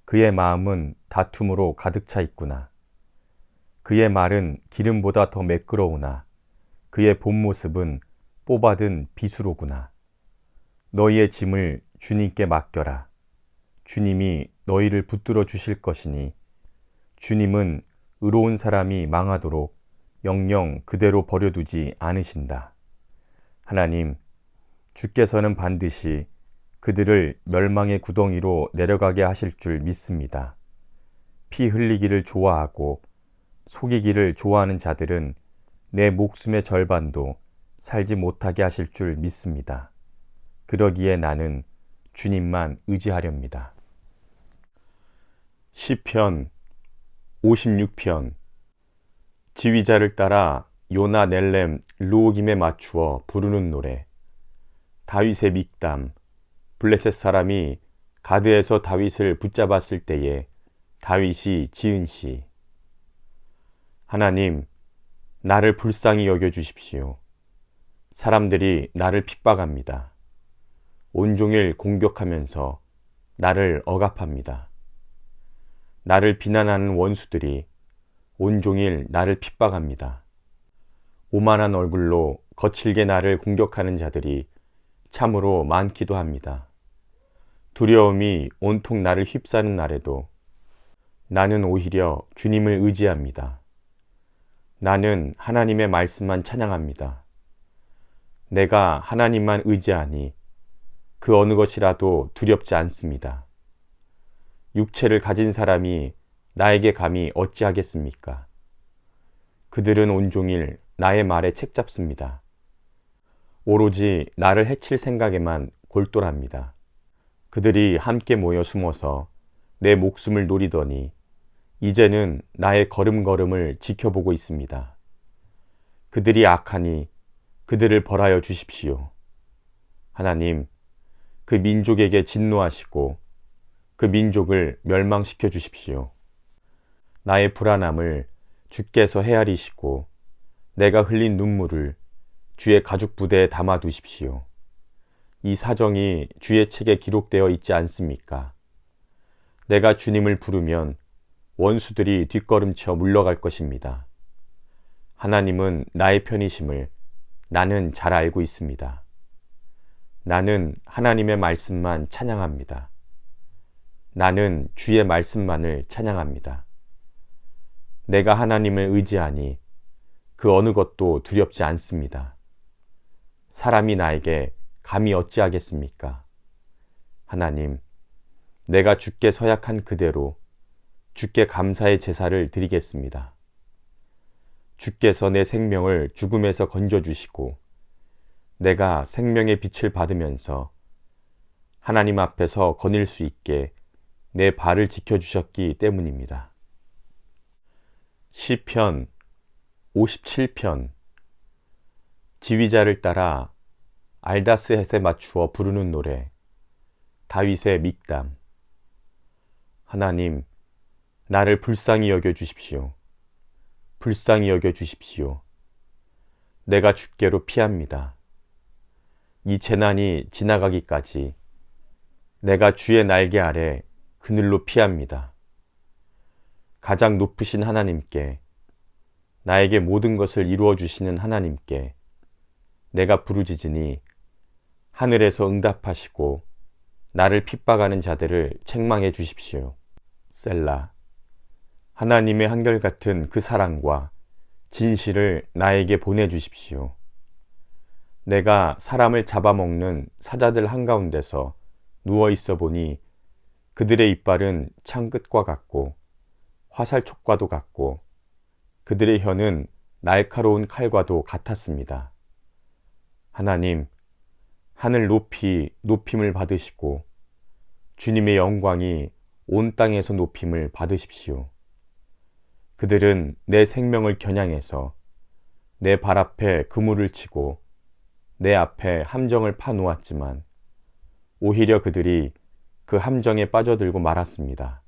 그의 마음은 다툼으로 가득 차 있구나. 그의 말은 기름보다 더 매끄러우나 그의 본 모습은 뽑아든 비수로구나. 너희의 짐을 주님께 맡겨라. 주님이 너희를 붙들어 주실 것이니 주님은 의로운 사람이 망하도록 영영 그대로 버려두지 않으신다. 하나님, 주께서는 반드시 그들을 멸망의 구덩이로 내려가게 하실 줄 믿습니다. 피 흘리기를 좋아하고 속이기를 좋아하는 자들은 내 목숨의 절반도 살지 못하게 하실 줄 믿습니다. 그러기에 나는 주님만 의지하렵니다. 시편 56편. 지휘자를 따라 요나 넬렘 루오김에 맞추어 부르는 노래. 다윗의 믹담. 블레셋 사람이 가드에서 다윗을 붙잡았을 때에 다윗이 지은 시. 하나님, 나를 불쌍히 여겨주십시오. 사람들이 나를 핍박합니다. 온종일 공격하면서 나를 억압합니다. 나를 비난하는 원수들이 온종일 나를 핍박합니다. 오만한 얼굴로 거칠게 나를 공격하는 자들이 참으로 많기도 합니다. 두려움이 온통 나를 휩싸는 날에도 나는 오히려 주님을 의지합니다. 나는 하나님의 말씀만 찬양합니다. 내가 하나님만 의지하니 그 어느 것이라도 두렵지 않습니다. 육체를 가진 사람이 나에게 감히 어찌하겠습니까? 그들은 온종일 나의 말에 책잡습니다. 오로지 나를 해칠 생각에만 골똘합니다. 그들이 함께 모여 숨어서 내 목숨을 노리더니 이제는 나의 걸음걸음을 지켜보고 있습니다. 그들이 악하니 그들을 벌하여 주십시오. 하나님, 그 민족에게 진노하시고 그 민족을 멸망시켜 주십시오. 나의 불안함을 주께서 헤아리시고 내가 흘린 눈물을 주의 가죽 부대에 담아 두십시오. 이 사정이 주의 책에 기록되어 있지 않습니까? 내가 주님을 부르면 원수들이 뒷걸음쳐 물러갈 것입니다. 하나님은 나의 편이심을 나는 잘 알고 있습니다. 나는 하나님의 말씀만 찬양합니다. 나는 주의 말씀만을 찬양합니다. 내가 하나님을 의지하니 그 어느 것도 두렵지 않습니다. 사람이 나에게 감히 어찌하겠습니까? 하나님, 내가 주께 서약한 그대로 주께 감사의 제사를 드리겠습니다. 주께서 내 생명을 죽음에서 건져주시고 내가 생명의 빛을 받으면서 하나님 앞에서 거닐 수 있게 내 발을 지켜주셨기 때문입니다. 시편 57편. 지휘자를 따라 알다스헷에 맞추어 부르는 노래. 다윗의 믹담. 하나님, 나를 불쌍히 여겨 주십시오. 불쌍히 여겨 주십시오. 내가 주께로 피합니다. 이 재난이 지나가기까지 내가 주의 날개 아래 그늘로 피합니다. 가장 높으신 하나님께, 나에게 모든 것을 이루어 주시는 하나님께 내가 부르짖으니 하늘에서 응답하시고 나를 핍박하는 자들을 책망해 주십시오. 셀라. 하나님의 한결같은 그 사랑과 진실을 나에게 보내주십시오. 내가 사람을 잡아먹는 사자들 한가운데서 누워있어 보니 그들의 이빨은 창끝과 같고 화살촉과도 같고 그들의 혀는 날카로운 칼과도 같았습니다. 하나님, 하늘 높이 높임을 받으시고 주님의 영광이 온 땅에서 높임을 받으십시오. 그들은 내 생명을 겨냥해서 내 발 앞에 그물을 치고 내 앞에 함정을 파놓았지만 오히려 그들이 그 함정에 빠져들고 말았습니다.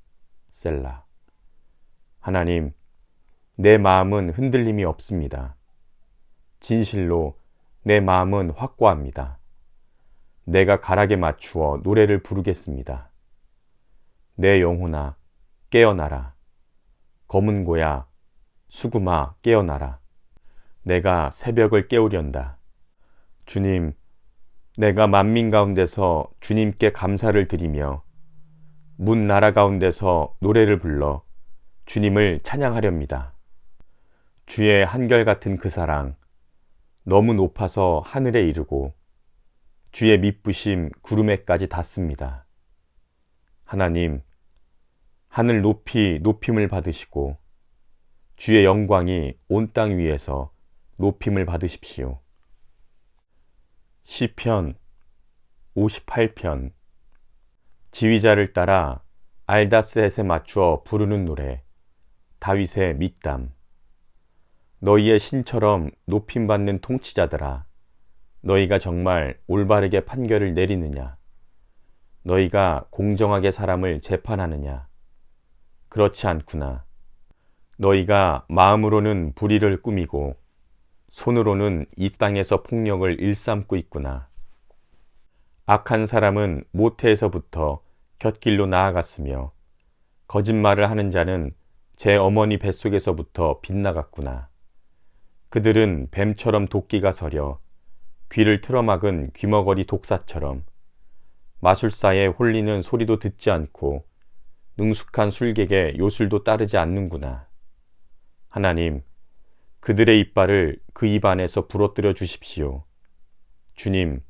셀라. 하나님, 내 마음은 흔들림이 없습니다. 진실로 내 마음은 확고합니다. 내가 가락에 맞추어 노래를 부르겠습니다. 내 영혼아, 깨어나라. 검은 고야, 수구마, 깨어나라. 내가 새벽을 깨우련다. 주님, 내가 만민 가운데서 주님께 감사를 드리며 문 나라 가운데서 노래를 불러 주님을 찬양하렵니다. 주의 한결같은 그 사랑, 너무 높아서 하늘에 이르고 주의 미쁘심 구름에까지 닿습니다. 하나님, 하늘 높이 높임을 받으시고 주의 영광이 온 땅 위에서 높임을 받으십시오. 시편 58편. 지휘자를 따라 알다스헷에 맞추어 부르는 노래. 다윗의 믹담. 너희의 신처럼 높임받는 통치자들아, 너희가 정말 올바르게 판결을 내리느냐? 너희가 공정하게 사람을 재판하느냐? 그렇지 않구나. 너희가 마음으로는 불의를 꾸미고 손으로는 이 땅에서 폭력을 일삼고 있구나. 악한 사람은 모태에서부터 곁길로 나아갔으며 거짓말을 하는 자는 제 어머니 뱃속에서부터 빗나갔구나. 그들은 뱀처럼 도끼가 서려 귀를 틀어막은 귀머거리 독사처럼 마술사의 홀리는 소리도 듣지 않고 능숙한 술객의 요술도 따르지 않는구나. 하나님, 그들의 이빨을 그 입 안에서 부러뜨려 주십시오. 주님,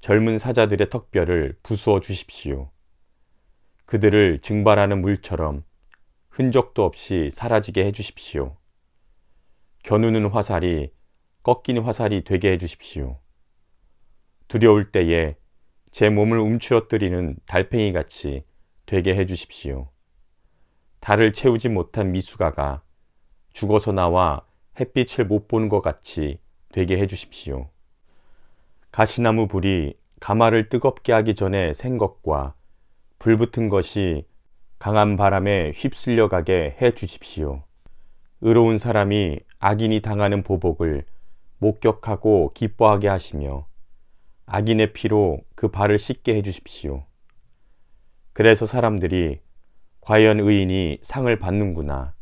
젊은 사자들의 턱뼈를 부수어 주십시오. 그들을 증발하는 물처럼 흔적도 없이 사라지게 해주십시오. 겨누는 화살이 꺾인 화살이 되게 해주십시오. 두려울 때에 제 몸을 움츠러뜨리는 달팽이같이 되게 해주십시오. 달을 채우지 못한 미숙아가 죽어서 나와 햇빛을 못 보는 것 같이 되게 해주십시오. 가시나무 불이 가마를 뜨겁게 하기 전에 생 것과 불붙은 것이 강한 바람에 휩쓸려 가게 해 주십시오. 의로운 사람이 악인이 당하는 보복을 목격하고 기뻐하게 하시며 악인의 피로 그 발을 씻게 해 주십시오. 그래서 사람들이 과연 의인이 상을 받는구나.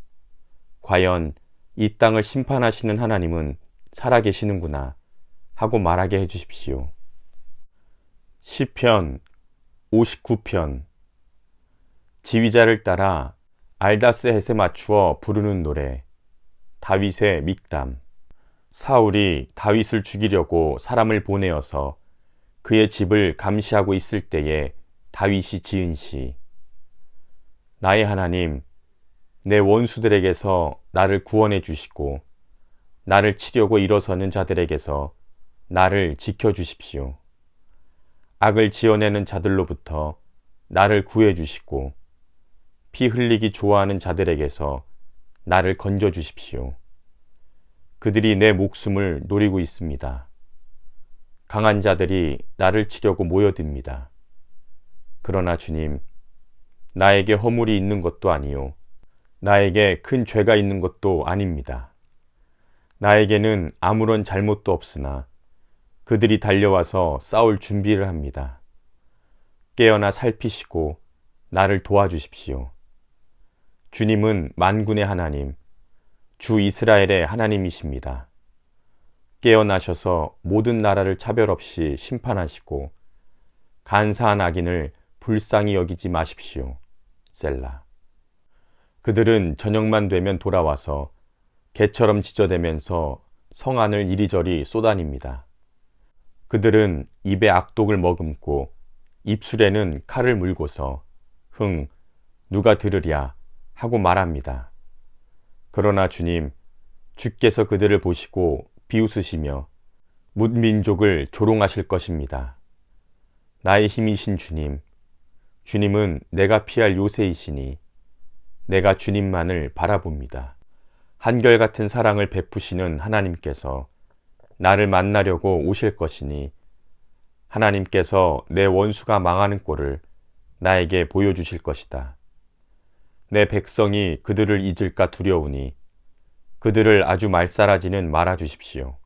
과연 이 땅을 심판하시는 하나님은 살아계시는구나 하고 말하게 해 주십시오. 시편 59편. 지휘자를 따라 알다스헷에 맞추어 부르는 노래. 다윗의 믹담. 사울이 다윗을 죽이려고 사람을 보내어서 그의 집을 감시하고 있을 때에 다윗이 지은 시. 나의 하나님, 내 원수들에게서 나를 구원해 주시고 나를 치려고 일어서는 자들에게서 나를 지켜 주십시오. 악을 지어내는 자들로부터 나를 구해 주시고 피 흘리기 좋아하는 자들에게서 나를 건져 주십시오. 그들이 내 목숨을 노리고 있습니다. 강한 자들이 나를 치려고 모여듭니다. 그러나 주님, 나에게 허물이 있는 것도 아니요, 나에게 큰 죄가 있는 것도 아닙니다. 나에게는 아무런 잘못도 없으나 그들이 달려와서 싸울 준비를 합니다. 깨어나 살피시고 나를 도와주십시오. 주님은 만군의 하나님, 주 이스라엘의 하나님이십니다. 깨어나셔서 모든 나라를 차별 없이 심판하시고 간사한 악인을 불쌍히 여기지 마십시오. 셀라. 그들은 저녁만 되면 돌아와서 개처럼 지저대면서 성 안을 이리저리 쏘다닙니다. 그들은 입에 악독을 머금고 입술에는 칼을 물고서 흥, 누가 들으랴 하고 말합니다. 그러나 주님, 주께서 그들을 보시고 비웃으시며 뭇민족을 조롱하실 것입니다. 나의 힘이신 주님, 주님은 내가 피할 요새이시니 내가 주님만을 바라봅니다. 한결같은 사랑을 베푸시는 하나님께서 나를 만나려고 오실 것이니 하나님께서 내 원수가 망하는 꼴을 나에게 보여주실 것이다. 내 백성이 그들을 잊을까 두려우니 그들을 아주 말살하지는 말아 주십시오.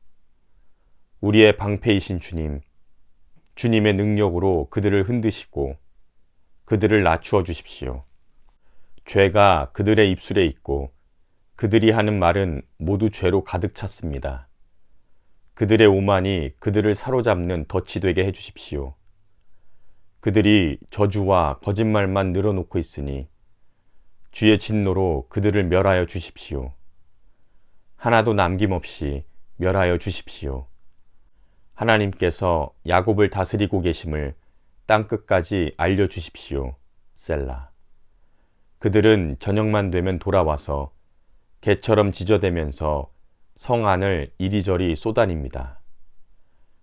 우리의 방패이신 주님, 주님의 능력으로 그들을 흔드시고 그들을 낮추어 주십시오. 죄가 그들의 입술에 있고 그들이 하는 말은 모두 죄로 가득 찼습니다. 그들의 오만이 그들을 사로잡는 덫이 되게 해주십시오. 그들이 저주와 거짓말만 늘어놓고 있으니 주의 진노로 그들을 멸하여 주십시오. 하나도 남김없이 멸하여 주십시오. 하나님께서 야곱을 다스리고 계심을 땅끝까지 알려주십시오. 셀라. 그들은 저녁만 되면 돌아와서 개처럼 지저대면서 성 안을 이리저리 쏘다닙니다.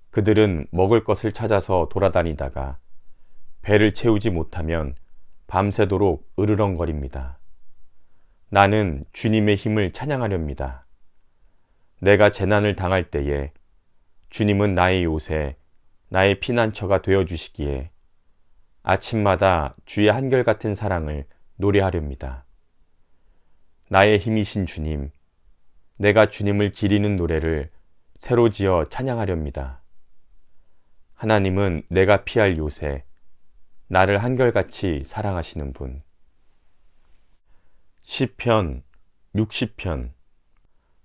그들은 먹을 것을 찾아서 돌아다니다가 배를 채우지 못하면 밤새도록 으르렁거립니다. 나는 주님의 힘을 찬양하렵니다. 내가 재난을 당할 때에 주님은 나의 요새, 나의 피난처가 되어주시기에 아침마다 주의 한결같은 사랑을 노래하렵니다. 나의 힘이신 주님, 내가 주님을 기리는 노래를 새로 지어 찬양하렵니다. 하나님은 내가 피할 요새, 나를 한결같이 사랑하시는 분. 시편 60편.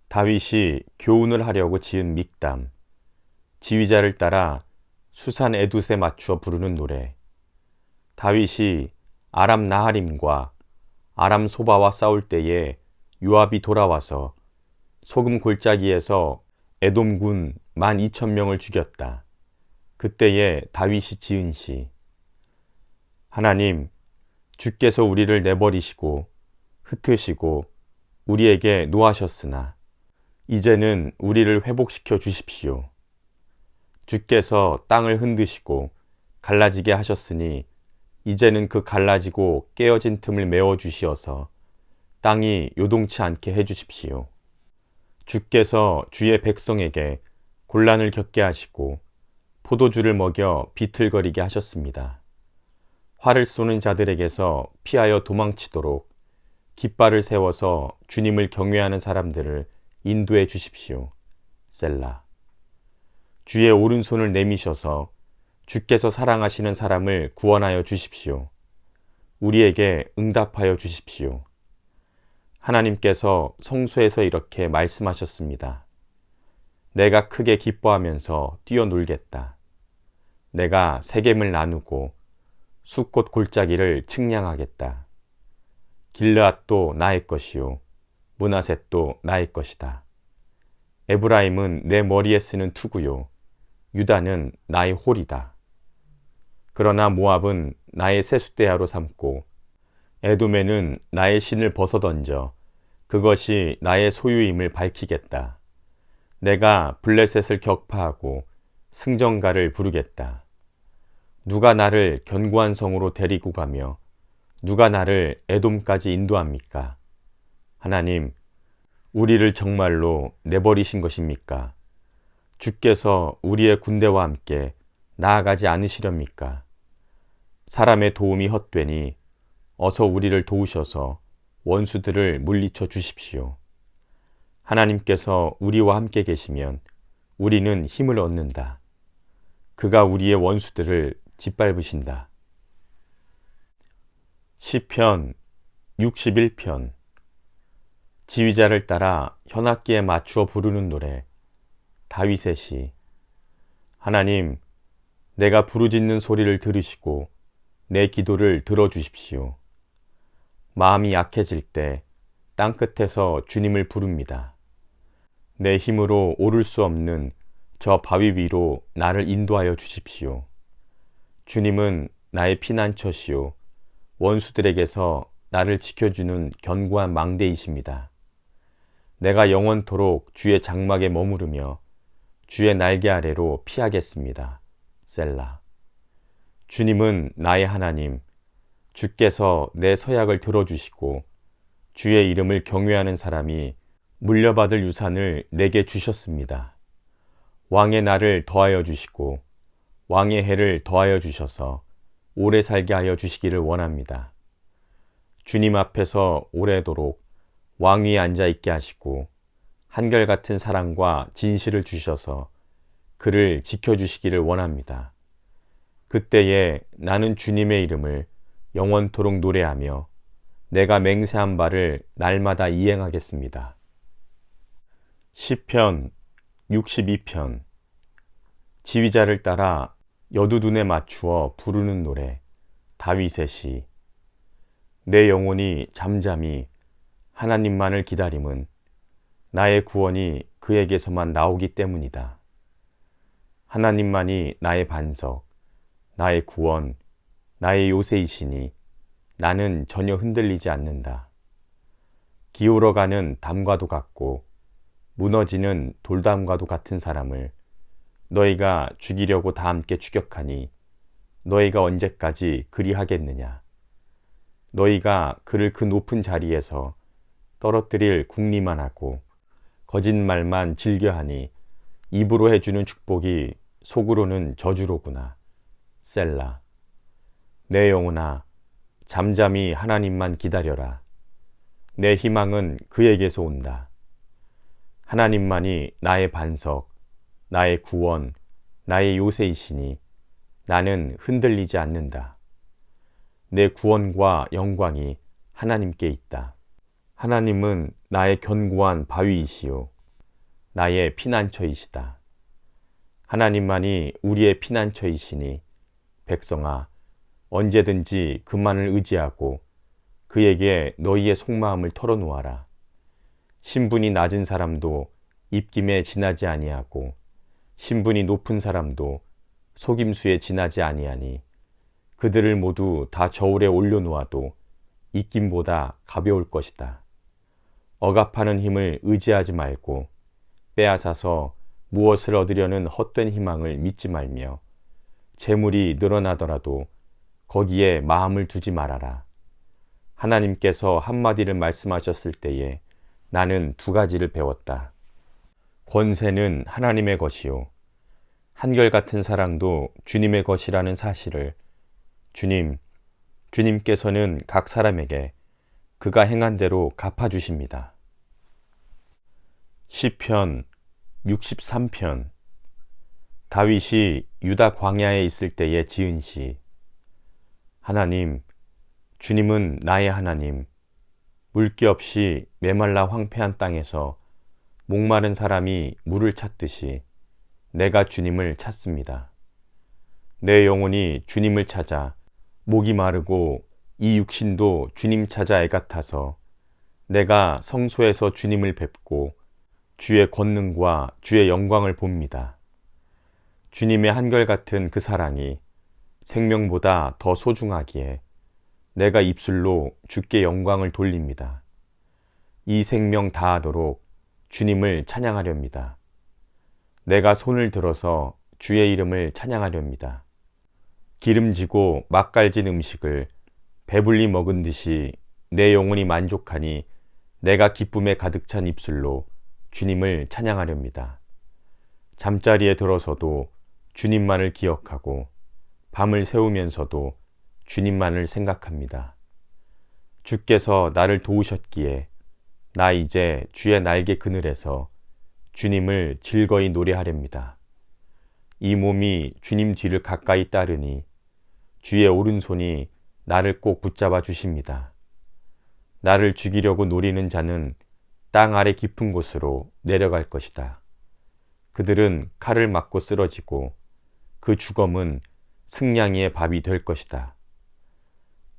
다윗이 교훈을 하려고 지은 믹담. 지휘자를 따라 수산 에둑에 맞추어 부르는 노래. 다윗이 아람 나하림과 아람 소바와 싸울 때에 요압이 돌아와서 소금 골짜기에서 에돔군 12,000명을 죽였다. 그때에 다윗이 지은 시. 하나님, 주께서 우리를 내버리시고 흩으시고 우리에게 노하셨으나 이제는 우리를 회복시켜 주십시오. 주께서 땅을 흔드시고 갈라지게 하셨으니 이제는 그 갈라지고 깨어진 틈을 메워주시어서 땅이 요동치 않게 해주십시오. 주께서 주의 백성에게 곤란을 겪게 하시고 포도주를 먹여 비틀거리게 하셨습니다. 활을 쏘는 자들에게서 피하여 도망치도록 깃발을 세워서 주님을 경외하는 사람들을 인도해 주십시오. 셀라. 주의 오른손을 내미셔서 주께서 사랑하시는 사람을 구원하여 주십시오. 우리에게 응답하여 주십시오. 하나님께서 성소에서 이렇게 말씀하셨습니다. 내가 크게 기뻐하면서 뛰어놀겠다. 내가 세겜을 나누고 숫꽃 골짜기를 측량하겠다. 길르앗도 나의 것이요 므낫셋도 나의 것이다. 에브라임은 내 머리에 쓰는 투구요 유다는 나의 홀이다. 그러나 모압은 나의 세숫대야로 삼고 에돔에는 나의 신을 벗어던져 그것이 나의 소유임을 밝히겠다. 내가 블레셋을 격파하고 승전가를 부르겠다. 누가 나를 견고한 성으로 데리고 가며 누가 나를 에돔까지 인도합니까? 하나님, 우리를 정말로 내버리신 것입니까? 주께서 우리의 군대와 함께 나아가지 않으시렵니까? 사람의 도움이 헛되니 어서 우리를 도우셔서 원수들을 물리쳐 주십시오. 하나님께서 우리와 함께 계시면 우리는 힘을 얻는다. 그가 우리의 원수들을 짓밟으신다. 시편 61편. 지휘자를 따라 현악기에 맞추어 부르는 노래. 다윗의 시. 하나님, 내가 부르짖는 소리를 들으시고 내 기도를 들어주십시오. 마음이 약해질 때 땅끝에서 주님을 부릅니다. 내 힘으로 오를 수 없는 저 바위 위로 나를 인도하여 주십시오. 주님은 나의 피난처시요 원수들에게서 나를 지켜주는 견고한 망대이십니다. 내가 영원토록 주의 장막에 머무르며 주의 날개 아래로 피하겠습니다. 셀라. 주님은 나의 하나님, 주께서 내 서약을 들어주시고 주의 이름을 경외하는 사람이 물려받을 유산을 내게 주셨습니다. 왕의 날을 더하여 주시고 왕의 해를 더하여 주셔서 오래 살게 하여 주시기를 원합니다. 주님 앞에서 오래도록 왕위에 앉아 있게 하시고 한결같은 사랑과 진실을 주셔서 그를 지켜주시기를 원합니다. 그때에 나는 주님의 이름을 영원토록 노래하며 내가 맹세한 바를 날마다 이행하겠습니다. 시편 62편. 지휘자를 따라 여두둔에 맞추어 부르는 노래. 다윗의 시. 내 영혼이 잠잠히 하나님만을 기다림은 나의 구원이 그에게서만 나오기 때문이다. 하나님만이 나의 반석, 나의 구원, 나의 요새이시니 나는 전혀 흔들리지 않는다. 기울어가는 담과도 같고 무너지는 돌담과도 같은 사람을 너희가 죽이려고 다 함께 추격하니 너희가 언제까지 그리하겠느냐. 너희가 그를 그 높은 자리에서 떨어뜨릴 궁리만 하고 거짓말만 즐겨하니 입으로 해주는 축복이 속으로는 저주로구나. 셀라. 내 영혼아, 잠잠히 하나님만 기다려라. 내 희망은 그에게서 온다. 하나님만이 나의 반석, 나의 구원, 나의 요새이시니 나는 흔들리지 않는다. 내 구원과 영광이 하나님께 있다. 하나님은 나의 견고한 바위이시요 나의 피난처이시다. 하나님만이 우리의 피난처이시니 백성아, 언제든지 그만을 의지하고 그에게 너희의 속마음을 털어놓아라. 신분이 낮은 사람도 입김에 지나지 아니하고 신분이 높은 사람도 속임수에 지나지 아니하니 그들을 모두 다 저울에 올려놓아도 입김보다 가벼울 것이다. 억압하는 힘을 의지하지 말고 빼앗아서 무엇을 얻으려는 헛된 희망을 믿지 말며 재물이 늘어나더라도 거기에 마음을 두지 말아라. 하나님께서 한마디를 말씀하셨을 때에 나는 두 가지를 배웠다. 권세는 하나님의 것이요 한결같은 사랑도 주님의 것이라는 사실을 주님께서는 각 사람에게 그가 행한 대로 갚아주십니다. 시편 63편. 다윗이 유다 광야에 있을 때에 지은 시. 하나님, 주님은 나의 하나님. 물기 없이 메말라 황폐한 땅에서 목마른 사람이 물을 찾듯이 내가 주님을 찾습니다. 내 영혼이 주님을 찾아 목이 마르고 이 육신도 주님 찾아 애같아서 내가 성소에서 주님을 뵙고 주의 권능과 주의 영광을 봅니다. 주님의 한결같은 그 사랑이 생명보다 더 소중하기에 내가 입술로 주께 영광을 돌립니다. 이 생명 다하도록 주님을 찬양하렵니다. 내가 손을 들어서 주의 이름을 찬양하렵니다. 기름지고 맛깔진 음식을 배불리 먹은 듯이 내 영혼이 만족하니 내가 기쁨에 가득 찬 입술로 주님을 찬양하렵니다. 잠자리에 들어서도 주님만을 기억하고 밤을 새우면서도 주님만을 생각합니다. 주께서 나를 도우셨기에 나 이제 주의 날개 그늘에서 주님을 즐거이 노래하렵니다. 이 몸이 주님 뒤를 가까이 따르니 주의 오른손이 나를 꼭 붙잡아 주십니다. 나를 죽이려고 노리는 자는 땅 아래 깊은 곳으로 내려갈 것이다. 그들은 칼을 맞고 쓰러지고 그 죽음은 승냥이의 밥이 될 것이다.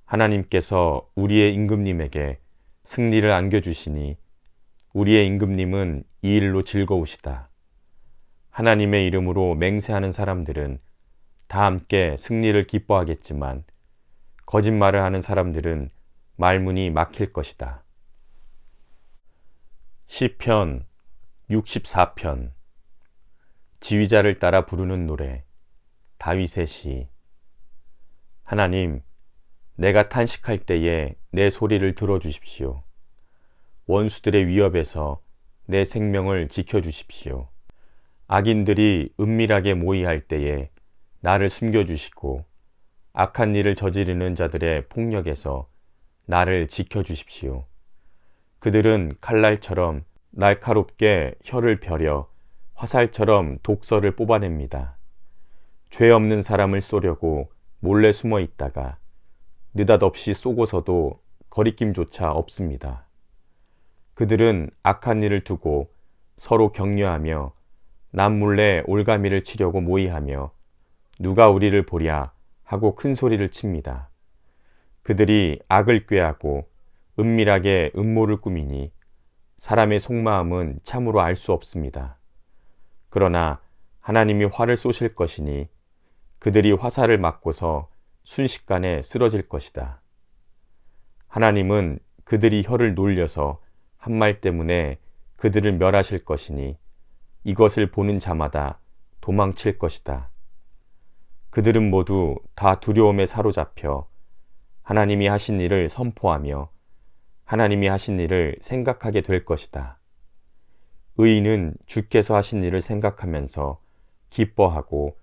하나님께서 우리의 임금님에게 승리를 안겨주시니 우리의 임금님은 이 일로 즐거우시다. 하나님의 이름으로 맹세하는 사람들은 다 함께 승리를 기뻐하겠지만 거짓말을 하는 사람들은 말문이 막힐 것이다. 시편 64편. 지휘자를 따라 부르는 노래. 다윗의 시. 하나님, 내가 탄식할 때에 내 소리를 들어주십시오. 원수들의 위협에서 내 생명을 지켜주십시오. 악인들이 은밀하게 모의할 때에 나를 숨겨주시고 악한 일을 저지르는 자들의 폭력에서 나를 지켜주십시오. 그들은 칼날처럼 날카롭게 혀를 벼려 화살처럼 독서를 뽑아냅니다. 죄 없는 사람을 쏘려고 몰래 숨어 있다가 느닷없이 쏘고서도 거리낌조차 없습니다. 그들은 악한 일을 두고 서로 격려하며 남몰래 올가미를 치려고 모의하며 누가 우리를 보랴 하고 큰 소리를 칩니다. 그들이 악을 꾀하고 은밀하게 음모를 꾸미니 사람의 속마음은 참으로 알 수 없습니다. 그러나 하나님이 화를 쏘실 것이니 그들이 화살을 맞고서 순식간에 쓰러질 것이다. 하나님은 그들이 혀를 놀려서 한 말 때문에 그들을 멸하실 것이니 이것을 보는 자마다 도망칠 것이다. 그들은 모두 다 두려움에 사로잡혀 하나님이 하신 일을 선포하며 하나님이 하신 일을 생각하게 될 것이다. 의인은 주께서 하신 일을 생각하면서 기뻐하고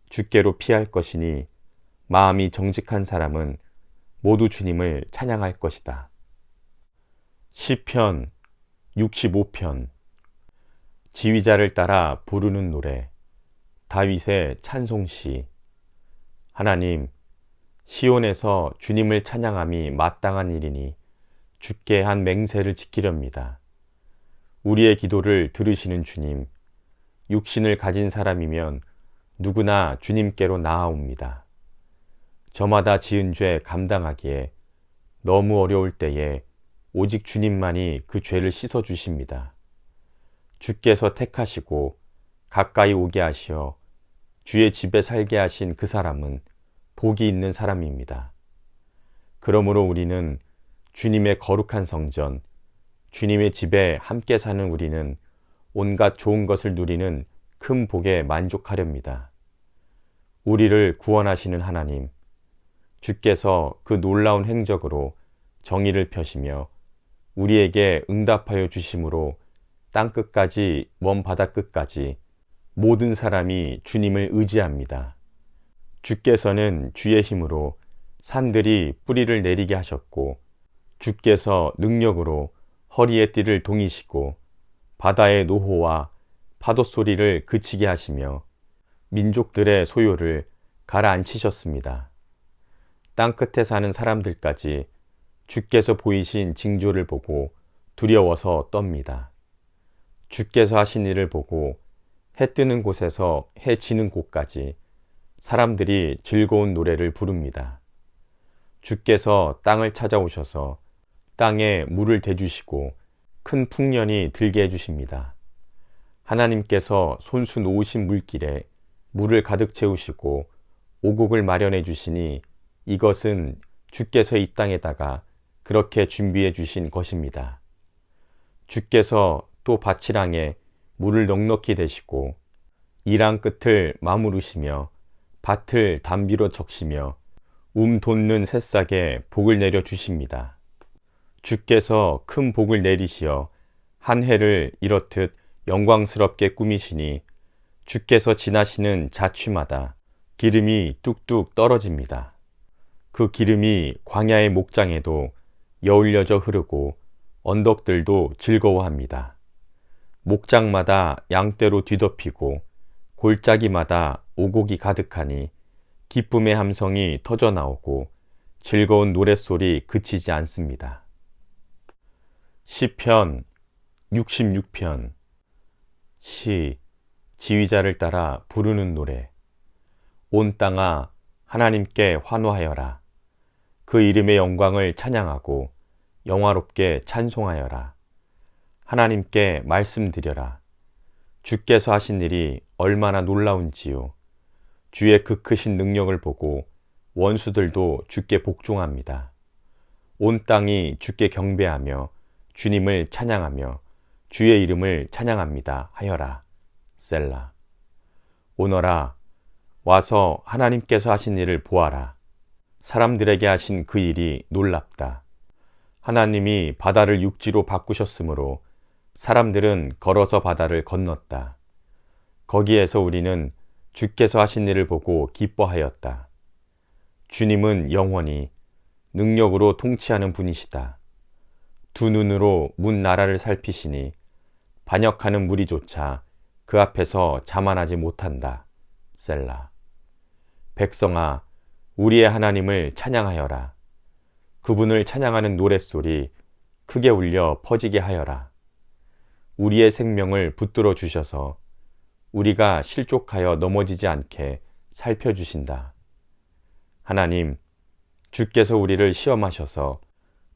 주께로 피할 것이니 마음이 정직한 사람은 모두 주님을 찬양할 것이다. 시편 65편. 지휘자를 따라 부르는 노래. 다윗의 찬송시. 하나님, 시온에서 주님을 찬양함이 마땅한 일이니 주께 한 맹세를 지키렵니다. 우리의 기도를 들으시는 주님, 육신을 가진 사람이면 누구나 주님께로 나아옵니다. 저마다 지은 죄 감당하기에 너무 어려울 때에 오직 주님만이 그 죄를 씻어 주십니다. 주께서 택하시고 가까이 오게 하시어 주의 집에 살게 하신 그 사람은 복이 있는 사람입니다. 그러므로 우리는 주님의 거룩한 성전, 주님의 집에 함께 사는 우리는 온갖 좋은 것을 누리는 큰 복에 만족하렵니다. 우리를 구원하시는 하나님, 주께서 그 놀라운 행적으로 정의를 펴시며 우리에게 응답하여 주심으로 땅끝까지 먼 바다끝까지 모든 사람이 주님을 의지합니다. 주께서는 주의 힘으로 산들이 뿌리를 내리게 하셨고 주께서 능력으로 허리의 띠를 동이시고 바다의 노호와 파도 소리를 그치게 하시며 민족들의 소요를 가라앉히셨습니다. 땅끝에 사는 사람들까지 주께서 보이신 징조를 보고 두려워서 떱니다. 주께서 하신 일을 보고 해 뜨는 곳에서 해 지는 곳까지 사람들이 즐거운 노래를 부릅니다. 주께서 땅을 찾아오셔서 땅에 물을 대주시고 큰 풍년이 들게 해주십니다. 하나님께서 손수 놓으신 물길에 물을 가득 채우시고 오곡을 마련해 주시니 이것은 주께서 이 땅에다가 그렇게 준비해 주신 것입니다. 주께서 또 밭이랑에 물을 넉넉히 대시고 이랑 끝을 마무르시며 밭을 담비로 적시며 돋는 새싹에 복을 내려 주십니다. 주께서 큰 복을 내리시어 한 해를 이렇듯 영광스럽게 꾸미시니 주께서 지나시는 자취마다 기름이 뚝뚝 떨어집니다. 그 기름이 광야의 목장에도 여울려져 흐르고 언덕들도 즐거워합니다. 목장마다 양떼로 뒤덮이고 골짜기마다 오곡이 가득하니 기쁨의 함성이 터져 나오고 즐거운 노랫소리 그치지 않습니다. 시편 66편 시 지휘자를 따라 부르는 노래. 온 땅아 하나님께 환호하여라. 그 이름의 영광을 찬양하고 영화롭게 찬송하여라. 하나님께 말씀드려라. 주께서 하신 일이 얼마나 놀라운지요. 주의 그 크신 능력을 보고 원수들도 주께 복종합니다. 온 땅이 주께 경배하며 주님을 찬양하며 주의 이름을 찬양합니다 하여라. 셀라. 오너라 와서 하나님께서 하신 일을 보아라. 사람들에게 하신 그 일이 놀랍다. 하나님이 바다를 육지로 바꾸셨으므로 사람들은 걸어서 바다를 건넜다. 거기에서 우리는 주께서 하신 일을 보고 기뻐하였다. 주님은 영원히 능력으로 통치하는 분이시다. 두 눈으로 문 나라를 살피시니 반역하는 무리조차 그 앞에서 자만하지 못한다. 셀라. 백성아, 우리의 하나님을 찬양하여라. 그분을 찬양하는 노랫소리 크게 울려 퍼지게 하여라. 우리의 생명을 붙들어 주셔서 우리가 실족하여 넘어지지 않게 살펴주신다. 하나님, 주께서 우리를 시험하셔서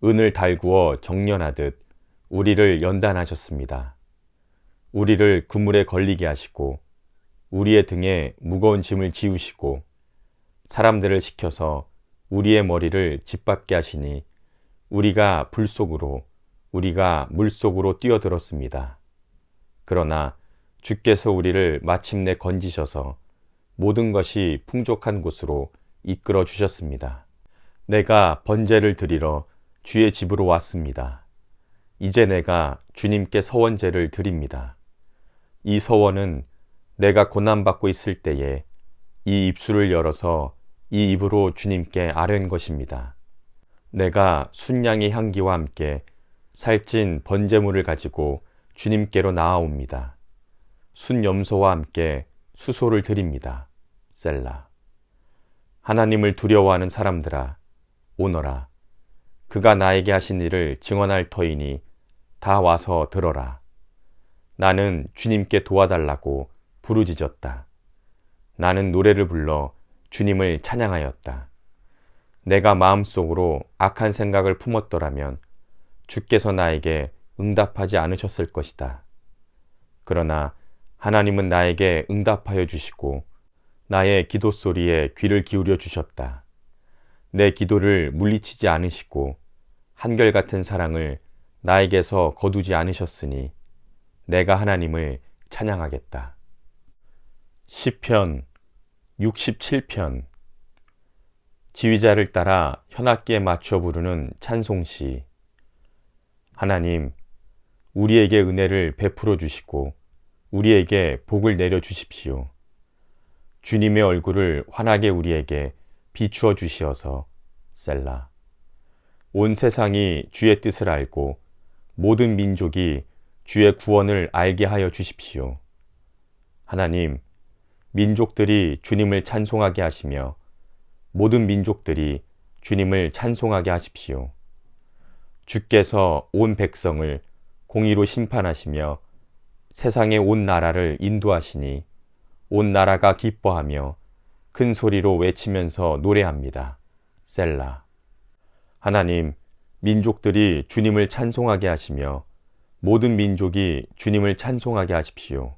은을 달구어 정련하듯 우리를 연단하셨습니다. 우리를 그물에 걸리게 하시고 우리의 등에 무거운 짐을 지우시고 사람들을 시켜서 우리의 머리를 짓밟게 하시니 우리가 불 속으로 우리가 물 속으로 뛰어들었습니다. 그러나 주께서 우리를 마침내 건지셔서 모든 것이 풍족한 곳으로 이끌어 주셨습니다. 내가 번제를 드리러 주의 집으로 왔습니다. 이제 내가 주님께 서원제를 드립니다. 이 서원은 내가 고난받고 있을 때에 이 입술을 열어서 이 입으로 주님께 아뢰는 것입니다. 내가 순양의 향기와 함께 살찐 번제물을 가지고 주님께로 나아옵니다. 순염소와 함께 수소를 드립니다. 셀라. 하나님을 두려워하는 사람들아, 오너라. 그가 나에게 하신 일을 증언할 터이니 다 와서 들어라. 나는 주님께 도와달라고 부르짖었다. 나는 노래를 불러 주님을 찬양하였다. 내가 마음속으로 악한 생각을 품었더라면 주께서 나에게 응답하지 않으셨을 것이다. 그러나 하나님은 나에게 응답하여 주시고 나의 기도 소리에 귀를 기울여 주셨다. 내 기도를 물리치지 않으시고 한결같은 사랑을 나에게서 거두지 않으셨으니 내가 하나님을 찬양하겠다. 시편 67편 지휘자를 따라 현악기에 맞춰 부르는 찬송시. 하나님, 우리에게 은혜를 베풀어 주시고 우리에게 복을 내려 주십시오. 주님의 얼굴을 환하게 우리에게 비추어 주시어서 셀라. 온 세상이 주의 뜻을 알고 모든 민족이 주의 구원을 알게 하여 주십시오. 하나님, 민족들이 주님을 찬송하게 하시며 모든 민족들이 주님을 찬송하게 하십시오. 주께서 온 백성을 공의로 심판하시며 세상의 온 나라를 인도하시니 온 나라가 기뻐하며 큰 소리로 외치면서 노래합니다. 셀라. 하나님, 민족들이 주님을 찬송하게 하시며 모든 민족이 주님을 찬송하게 하십시오.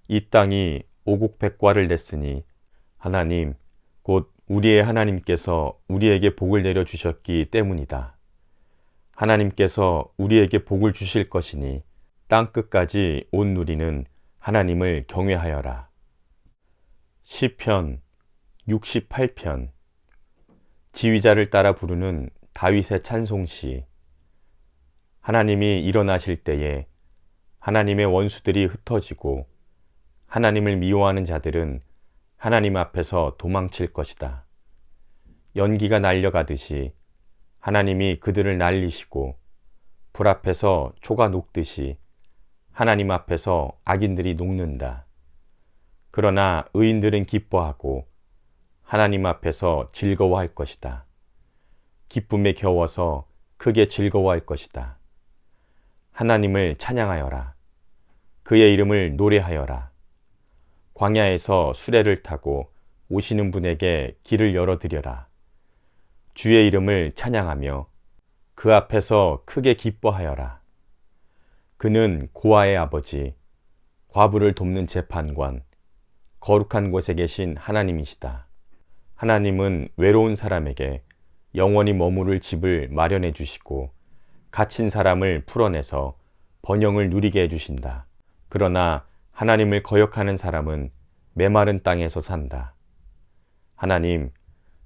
이 땅이 오곡백과를 냈으니 하나님, 곧 우리의 하나님께서 우리에게 복을 내려주셨기 때문이다. 하나님께서 우리에게 복을 주실 것이니 땅끝까지 온 누리는 하나님을 경외하여라. 시편 68편. 지휘자를 따라 부르는 다윗의 찬송시. 하나님이 일어나실 때에 하나님의 원수들이 흩어지고 하나님을 미워하는 자들은 하나님 앞에서 도망칠 것이다. 연기가 날려가듯이 하나님이 그들을 날리시고 불 앞에서 초가 녹듯이 하나님 앞에서 악인들이 녹는다. 그러나 의인들은 기뻐하고 하나님 앞에서 즐거워할 것이다. 기쁨에 겨워서 크게 즐거워할 것이다. 하나님을 찬양하여라. 그의 이름을 노래하여라. 광야에서 수레를 타고 오시는 분에게 길을 열어드려라. 주의 이름을 찬양하며 그 앞에서 크게 기뻐하여라. 그는 고아의 아버지, 과부를 돕는 재판관, 거룩한 곳에 계신 하나님이시다. 하나님은 외로운 사람에게 영원히 머무를 집을 마련해 주시고 갇힌 사람을 풀어내서 번영을 누리게 해주신다. 그러나 하나님을 거역하는 사람은 메마른 땅에서 산다. 하나님,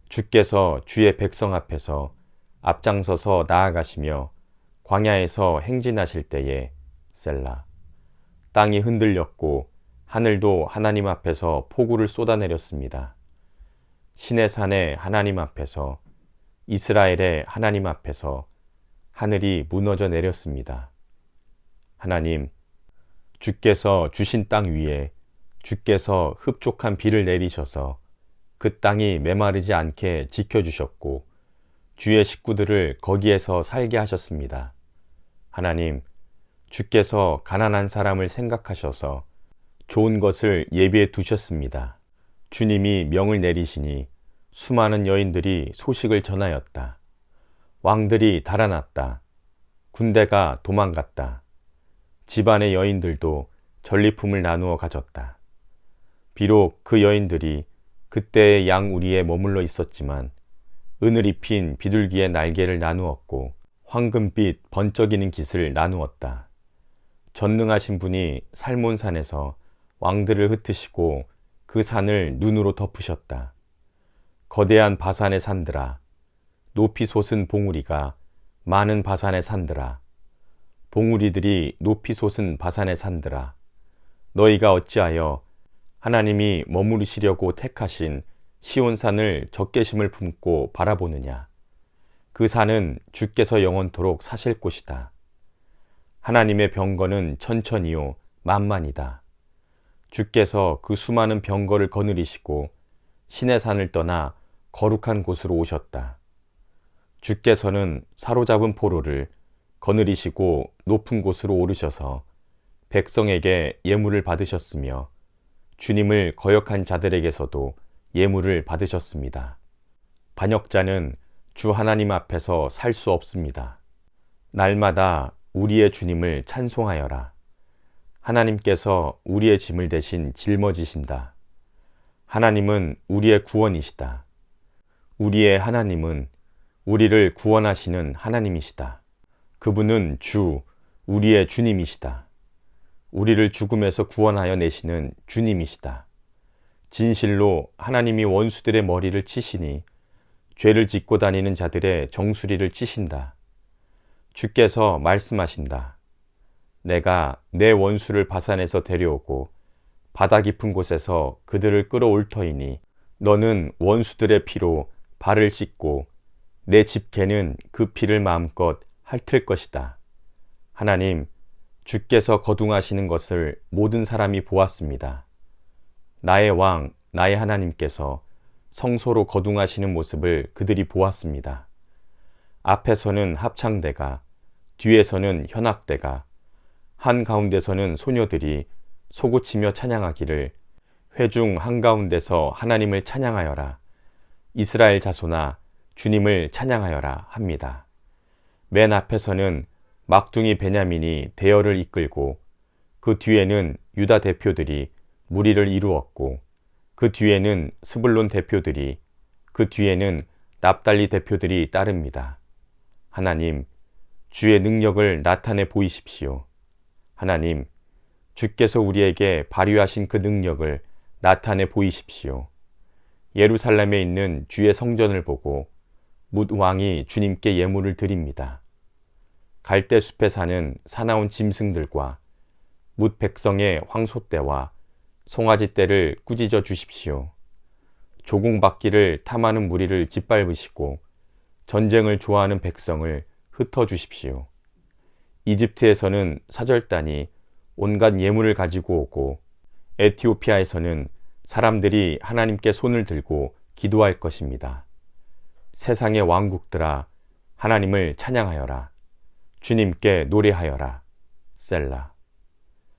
주께서 주의 백성 앞에서 앞장서서 나아가시며 광야에서 행진하실 때에 셀라. 땅이 흔들렸고 하늘도 하나님 앞에서 폭우를 쏟아내렸습니다. 신의 산의 하나님 앞에서, 이스라엘의 하나님 앞에서 하늘이 무너져 내렸습니다. 하나님, 주께서 주신 땅 위에 주께서 흡족한 비를 내리셔서 그 땅이 메마르지 않게 지켜주셨고 주의 식구들을 거기에서 살게 하셨습니다. 하나님, 주께서 가난한 사람을 생각하셔서 좋은 것을 예비해 두셨습니다. 주님이 명을 내리시니 수많은 여인들이 소식을 전하였다. 왕들이 달아났다. 군대가 도망갔다. 집안의 여인들도 전리품을 나누어 가졌다. 비록 그 여인들이 그때의 양 우리에 머물러 있었지만 은을 입힌 비둘기의 날개를 나누었고 황금빛 번쩍이는 깃을 나누었다. 전능하신 분이 살몬산에서 왕들을 흩으시고 그 산을 눈으로 덮으셨다. 거대한 바산의 산들아, 높이 솟은 봉우리가 많은 바산의 산들아, 봉우리들이 높이 솟은 바산의 산들아, 너희가 어찌하여 하나님이 머무르시려고 택하신 시온산을 적개심을 품고 바라보느냐. 그 산은 주께서 영원토록 사실 곳이다. 하나님의 병거는 천천히요 만만이다. 주께서 그 수많은 병거를 거느리시고 신의 산을 떠나 거룩한 곳으로 오셨다. 주께서는 사로잡은 포로를 거느리시고 높은 곳으로 오르셔서 백성에게 예물을 받으셨으며 주님을 거역한 자들에게서도 예물을 받으셨습니다. 반역자는 주 하나님 앞에서 살 수 없습니다. 날마다 우리의 주님을 찬송하여라. 하나님께서 우리의 짐을 대신 짊어지신다. 하나님은 우리의 구원이시다. 우리의 하나님은 우리를 구원하시는 하나님이시다. 그분은 주, 우리의 주님이시다. 우리를 죽음에서 구원하여 내시는 주님이시다. 진실로 하나님이 원수들의 머리를 치시니 죄를 짓고 다니는 자들의 정수리를 치신다. 주께서 말씀하신다. 내가 내 원수를 바산에서 데려오고 바다 깊은 곳에서 그들을 끌어올 터이니 너는 원수들의 피로 발을 씻고 내 집게는 그 피를 마음껏 핥을 것이다. 하나님, 주께서 거둥하시는 것을 모든 사람이 보았습니다. 나의 왕, 나의 하나님께서 성소로 거둥하시는 모습을 그들이 보았습니다. 앞에서는 합창대가, 뒤에서는 현악대가, 한가운데서는 소녀들이 소고치며 찬양하기를 회중 한가운데서 하나님을 찬양하여라. 이스라엘 자손아, 주님을 찬양하여라 합니다. 맨 앞에서는 막둥이 베냐민이 대열을 이끌고 그 뒤에는 유다 대표들이 무리를 이루었고 그 뒤에는 스불론 대표들이 그 뒤에는 납달리 대표들이 따릅니다. 하나님, 주의 능력을 나타내 보이십시오. 하나님, 주께서 우리에게 발휘하신 그 능력을 나타내 보이십시오. 예루살렘에 있는 주의 성전을 보고 뭇 왕이 주님께 예물을 드립니다. 갈대숲에 사는 사나운 짐승들과 뭇 백성의 황소떼와 송아지떼를 꾸짖어 주십시오. 조공받기를 탐하는 무리를 짓밟으시고 전쟁을 좋아하는 백성을 흩어 주십시오. 이집트에서는 사절단이 온갖 예물을 가지고 오고 에티오피아에서는 사람들이 하나님께 손을 들고 기도할 것입니다. 세상의 왕국들아, 하나님을 찬양하여라. 주님께 노래하여라. 셀라.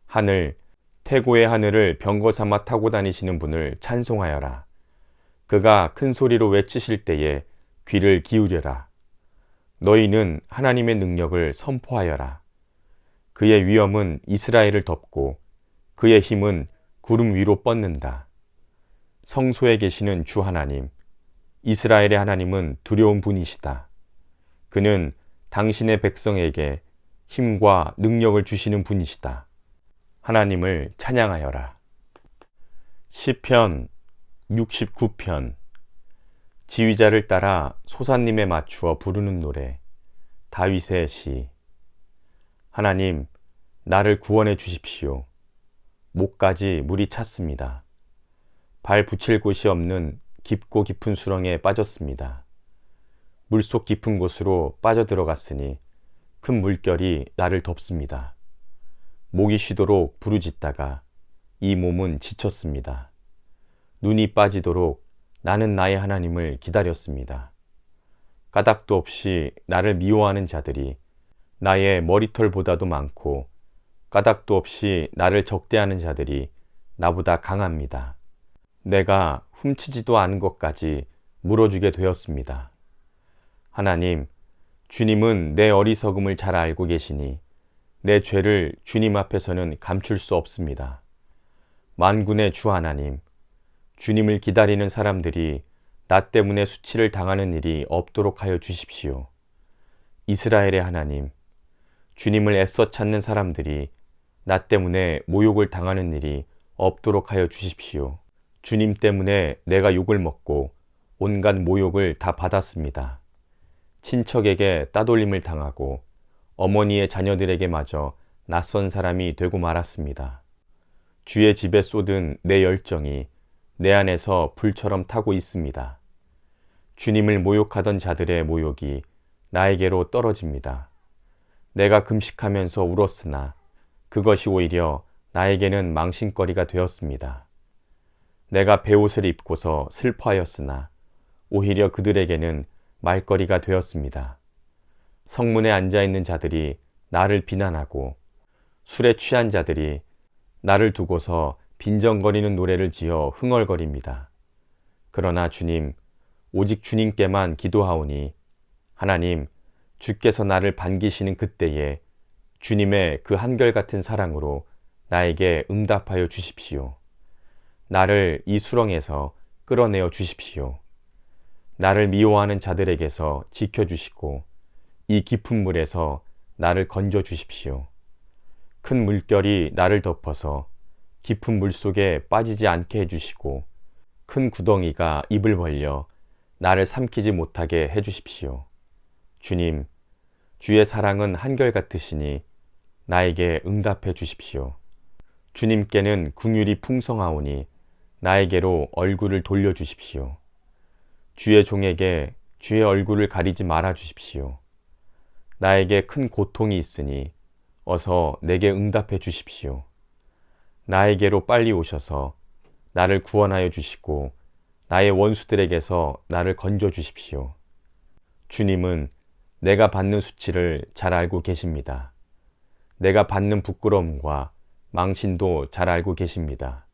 하늘, 태고의 하늘을 병거 삼아 타고 다니시는 분을 찬송하여라. 그가 큰 소리로 외치실 때에 귀를 기울여라. 너희는 하나님의 능력을 선포하여라. 그의 위엄은 이스라엘을 덮고 그의 힘은 구름 위로 뻗는다. 성소에 계시는 주 하나님, 이스라엘의 하나님은 두려운 분이시다. 그는 당신의 백성에게 힘과 능력을 주시는 분이시다. 하나님을 찬양하여라. 시편 69편. 지휘자를 따라 소사님에 맞추어 부르는 노래. 다윗의 시. 하나님, 나를 구원해 주십시오. 목까지 물이 찼습니다. 발 붙일 곳이 없는 깊고 깊은 수렁에 빠졌습니다. 물속 깊은 곳으로 빠져들어갔으니 큰 물결이 나를 덮습니다. 목이 쉬도록 부르짖다가 이 몸은 지쳤습니다. 눈이 빠지도록 나는 나의 하나님을 기다렸습니다. 까닭도 없이 나를 미워하는 자들이 나의 머리털보다도 많고 까닭도 없이 나를 적대하는 자들이 나보다 강합니다. 내가 훔치지도 않은 것까지 물어주게 되었습니다. 하나님, 주님은 내 어리석음을 잘 알고 계시니 내 죄를 주님 앞에서는 감출 수 없습니다. 만군의 주 하나님, 주님을 기다리는 사람들이 나 때문에 수치를 당하는 일이 없도록 하여 주십시오. 이스라엘의 하나님, 주님을 애써 찾는 사람들이 나 때문에 모욕을 당하는 일이 없도록 하여 주십시오. 주님 때문에 내가 욕을 먹고 온갖 모욕을 다 받았습니다. 친척에게 따돌림을 당하고 어머니의 자녀들에게 마저 낯선 사람이 되고 말았습니다. 주의 집에 쏟은 내 열정이 내 안에서 불처럼 타고 있습니다. 주님을 모욕하던 자들의 모욕이 나에게로 떨어집니다. 내가 금식하면서 울었으나 그것이 오히려 나에게는 망신거리가 되었습니다. 내가 베옷을 입고서 슬퍼하였으나 오히려 그들에게는 말거리가 되었습니다. 성문에 앉아있는 자들이 나를 비난하고 술에 취한 자들이 나를 두고서 빈정거리는 노래를 지어 흥얼거립니다. 그러나 주님, 오직 주님께만 기도하오니 하나님, 주께서 나를 반기시는 그때에 주님의 그 한결같은 사랑으로 나에게 응답하여 주십시오. 나를 이 수렁에서 끌어내어 주십시오. 나를 미워하는 자들에게서 지켜주시고 이 깊은 물에서 나를 건져 주십시오. 큰 물결이 나를 덮어서 깊은 물 속에 빠지지 않게 해주시고 큰 구덩이가 입을 벌려 나를 삼키지 못하게 해주십시오. 주님, 주의 사랑은 한결같으시니 나에게 응답해 주십시오. 주님께는 긍휼이 풍성하오니 나에게로 얼굴을 돌려주십시오. 주의 종에게 주의 얼굴을 가리지 말아 주십시오. 나에게 큰 고통이 있으니 어서 내게 응답해 주십시오. 나에게로 빨리 오셔서 나를 구원하여 주시고 나의 원수들에게서 나를 건져 주십시오. 주님은 내가 받는 수치를 잘 알고 계십니다. 내가 받는 부끄러움과 망신도 잘 알고 계십니다.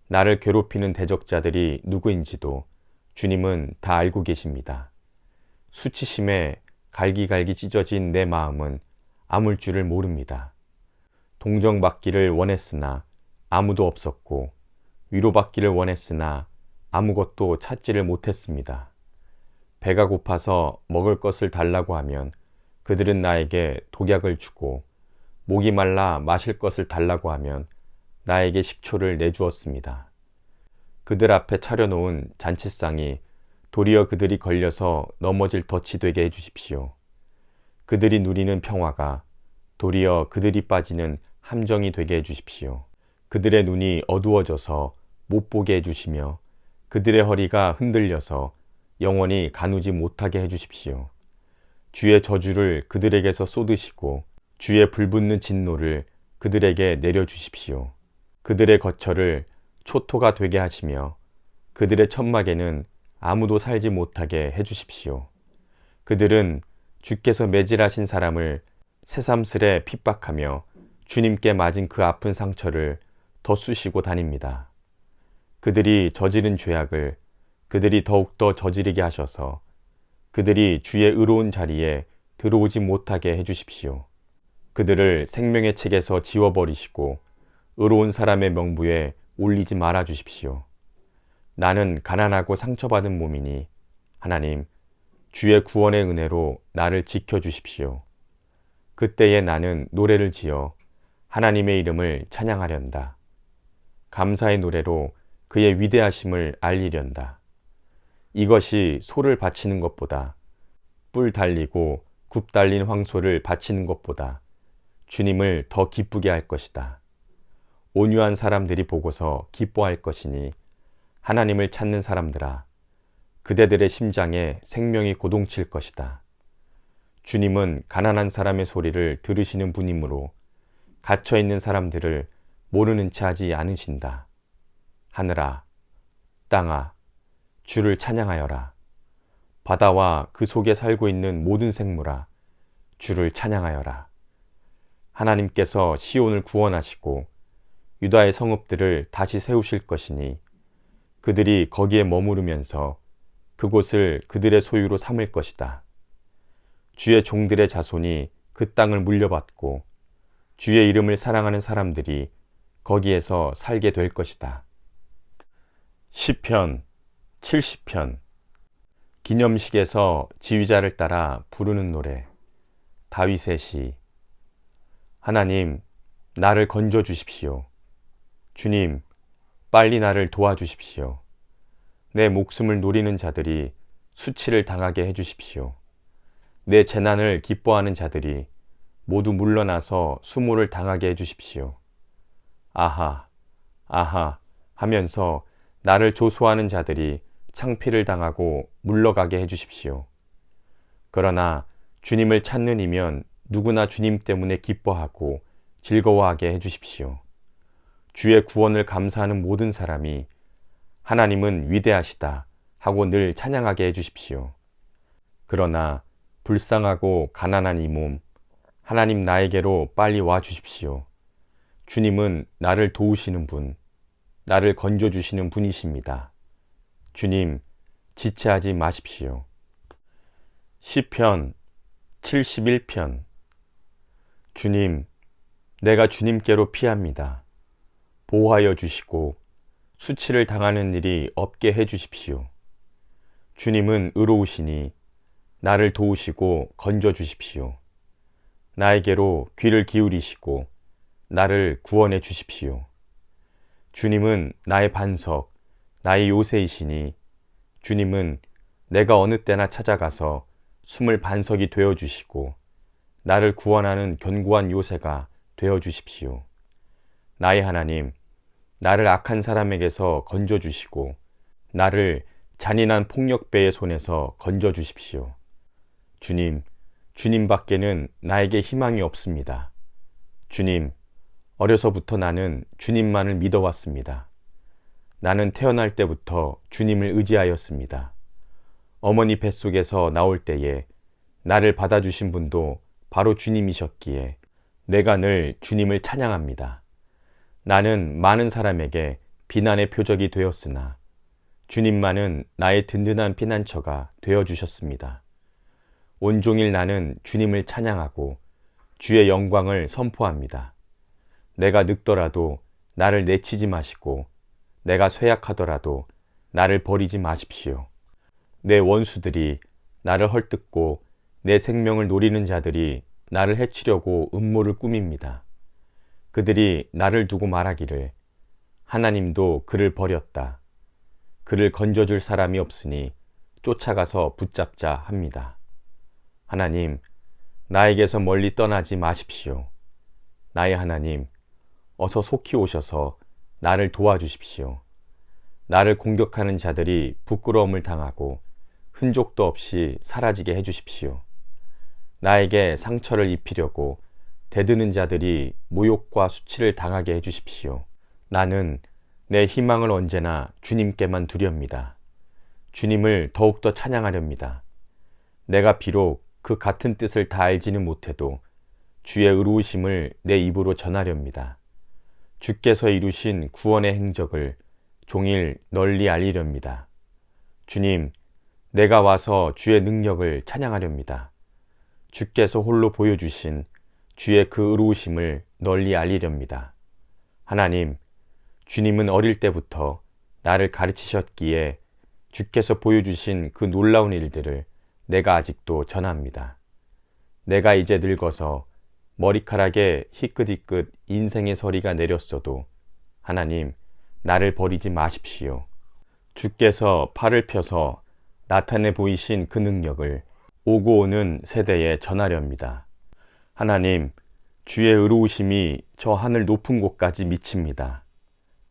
나를 괴롭히는 대적자들이 누구인지도 주님은 다 알고 계십니다. 수치심에 갈기갈기 찢어진 내 마음은 아물 줄을 모릅니다. 동정받기를 원했으나 아무도 없었고 위로받기를 원했으나 아무것도 찾지를 못했습니다. 배가 고파서 먹을 것을 달라고 하면 그들은 나에게 독약을 주고, 목이 말라 마실 것을 달라고 하면 나에게 식초를 내주었습니다. 그들 앞에 차려놓은 잔치상이 도리어 그들이 걸려서 넘어질 덫이 되게 해주십시오. 그들이 누리는 평화가 도리어 그들이 빠지는 함정이 되게 해주십시오. 그들의 눈이 어두워져서 못 보게 해주시며 그들의 허리가 흔들려서 영원히 가누지 못하게 해주십시오. 주의 저주를 그들에게서 쏟으시고 주의 불붙는 진노를 그들에게 내려주십시오. 그들의 거처를 초토가 되게 하시며 그들의 천막에는 아무도 살지 못하게 해주십시오. 그들은 주께서 매질하신 사람을 새삼스레 핍박하며 주님께 맞은 그 아픈 상처를 덧쑤시고 다닙니다. 그들이 저지른 죄악을 그들이 더욱더 저지르게 하셔서 그들이 주의 의로운 자리에 들어오지 못하게 해주십시오. 그들을 생명의 책에서 지워버리시고 의로운 사람의 명부에 올리지 말아 주십시오. 나는 가난하고 상처받은 몸이니 하나님, 주의 구원의 은혜로 나를 지켜주십시오. 그때에 나는 노래를 지어 하나님의 이름을 찬양하련다. 감사의 노래로 그의 위대하심을 알리련다. 이것이 소를 바치는 것보다, 뿔 달리고 굽 달린 황소를 바치는 것보다 주님을 더 기쁘게 할 것이다. 온유한 사람들이 보고서 기뻐할 것이니 하나님을 찾는 사람들아, 그대들의 심장에 생명이 고동칠 것이다. 주님은 가난한 사람의 소리를 들으시는 분이므로 갇혀있는 사람들을 모르는 체 하지 않으신다. 하늘아, 땅아, 주를 찬양하여라. 바다와 그 속에 살고 있는 모든 생물아, 주를 찬양하여라. 하나님께서 시온을 구원하시고 유다의 성읍들을 다시 세우실 것이니 그들이 거기에 머무르면서 그곳을 그들의 소유로 삼을 것이다. 주의 종들의 자손이 그 땅을 물려받고 주의 이름을 사랑하는 사람들이 거기에서 살게 될 것이다. 시편 70편. 기념식에서 지휘자를 따라 부르는 노래. 다윗의 시. 하나님, 나를 건져 주십시오. 주님, 빨리 나를 도와주십시오. 내 목숨을 노리는 자들이 수치를 당하게 해주십시오. 내 재난을 기뻐하는 자들이 모두 물러나서 수모를 당하게 해주십시오. 아하, 아하 하면서 나를 조소하는 자들이 창피를 당하고 물러가게 해주십시오. 그러나 주님을 찾는 이면 누구나 주님 때문에 기뻐하고 즐거워하게 해주십시오. 주의 구원을 감사하는 모든 사람이 하나님은 위대하시다 하고 늘 찬양하게 해주십시오. 그러나 불쌍하고 가난한 이 몸, 하나님 나에게로 빨리 와 주십시오. 주님은 나를 도우시는 분, 나를 건져주시는 분이십니다. 주님, 지체하지 마십시오. 시편 71편. 주님, 내가 주님께로 피합니다. 보호하여 주시고 수치를 당하는 일이 없게 해 주십시오. 주님은 의로우시니 나를 도우시고 건져 주십시오. 나에게로 귀를 기울이시고 나를 구원해 주십시오. 주님은 나의 반석, 나의 요새이시니 주님은 내가 어느 때나 찾아가서 숨을 반석이 되어 주시고 나를 구원하는 견고한 요새가 되어 주십시오. 나의 하나님, 나를 악한 사람에게서 건져 주시고 나를 잔인한 폭력배의 손에서 건져 주십시오. 주님, 주님밖에는 나에게 희망이 없습니다. 주님, 어려서부터 나는 주님만을 믿어왔습니다. 나는 태어날 때부터 주님을 의지하였습니다. 어머니 뱃속에서 나올 때에 나를 받아주신 분도 바로 주님이셨기에 내가 늘 주님을 찬양합니다. 나는 많은 사람에게 비난의 표적이 되었으나 주님만은 나의 든든한 피난처가 되어주셨습니다. 온종일 나는 주님을 찬양하고 주의 영광을 선포합니다. 내가 늙더라도 나를 내치지 마시고 내가 쇠약하더라도 나를 버리지 마십시오. 내 원수들이 나를 헐뜯고 내 생명을 노리는 자들이 나를 해치려고 음모를 꾸밉니다. 그들이 나를 두고 말하기를 하나님도 그를 버렸다. 그를 건져줄 사람이 없으니 쫓아가서 붙잡자 합니다. 하나님, 나에게서 멀리 떠나지 마십시오. 나의 하나님, 어서 속히 오셔서 나를 도와주십시오. 나를 공격하는 자들이 부끄러움을 당하고 흔적도 없이 사라지게 해주십시오. 나에게 상처를 입히려고 대드는 자들이 모욕과 수치를 당하게 해주십시오. 나는 내 희망을 언제나 주님께만 두렵니다. 주님을 더욱더 찬양하렵니다. 내가 비록 그 같은 뜻을 다 알지는 못해도 주의 의로우심을 내 입으로 전하렵니다. 주께서 이루신 구원의 행적을 종일 널리 알리렵니다. 주님, 내가 와서 주의 능력을 찬양하렵니다. 주께서 홀로 보여주신 주의 그 의로우심을 널리 알리렵니다. 하나님, 주님은 어릴 때부터 나를 가르치셨기에 주께서 보여주신 그 놀라운 일들을 내가 아직도 전합니다. 내가 이제 늙어서 머리카락에 희끗희끗 인생의 서리가 내렸어도 하나님, 나를 버리지 마십시오. 주께서 팔을 펴서 나타내 보이신 그 능력을 오고 오는 세대에 전하렵니다. 하나님, 주의 의로우심이 저 하늘 높은 곳까지 미칩니다.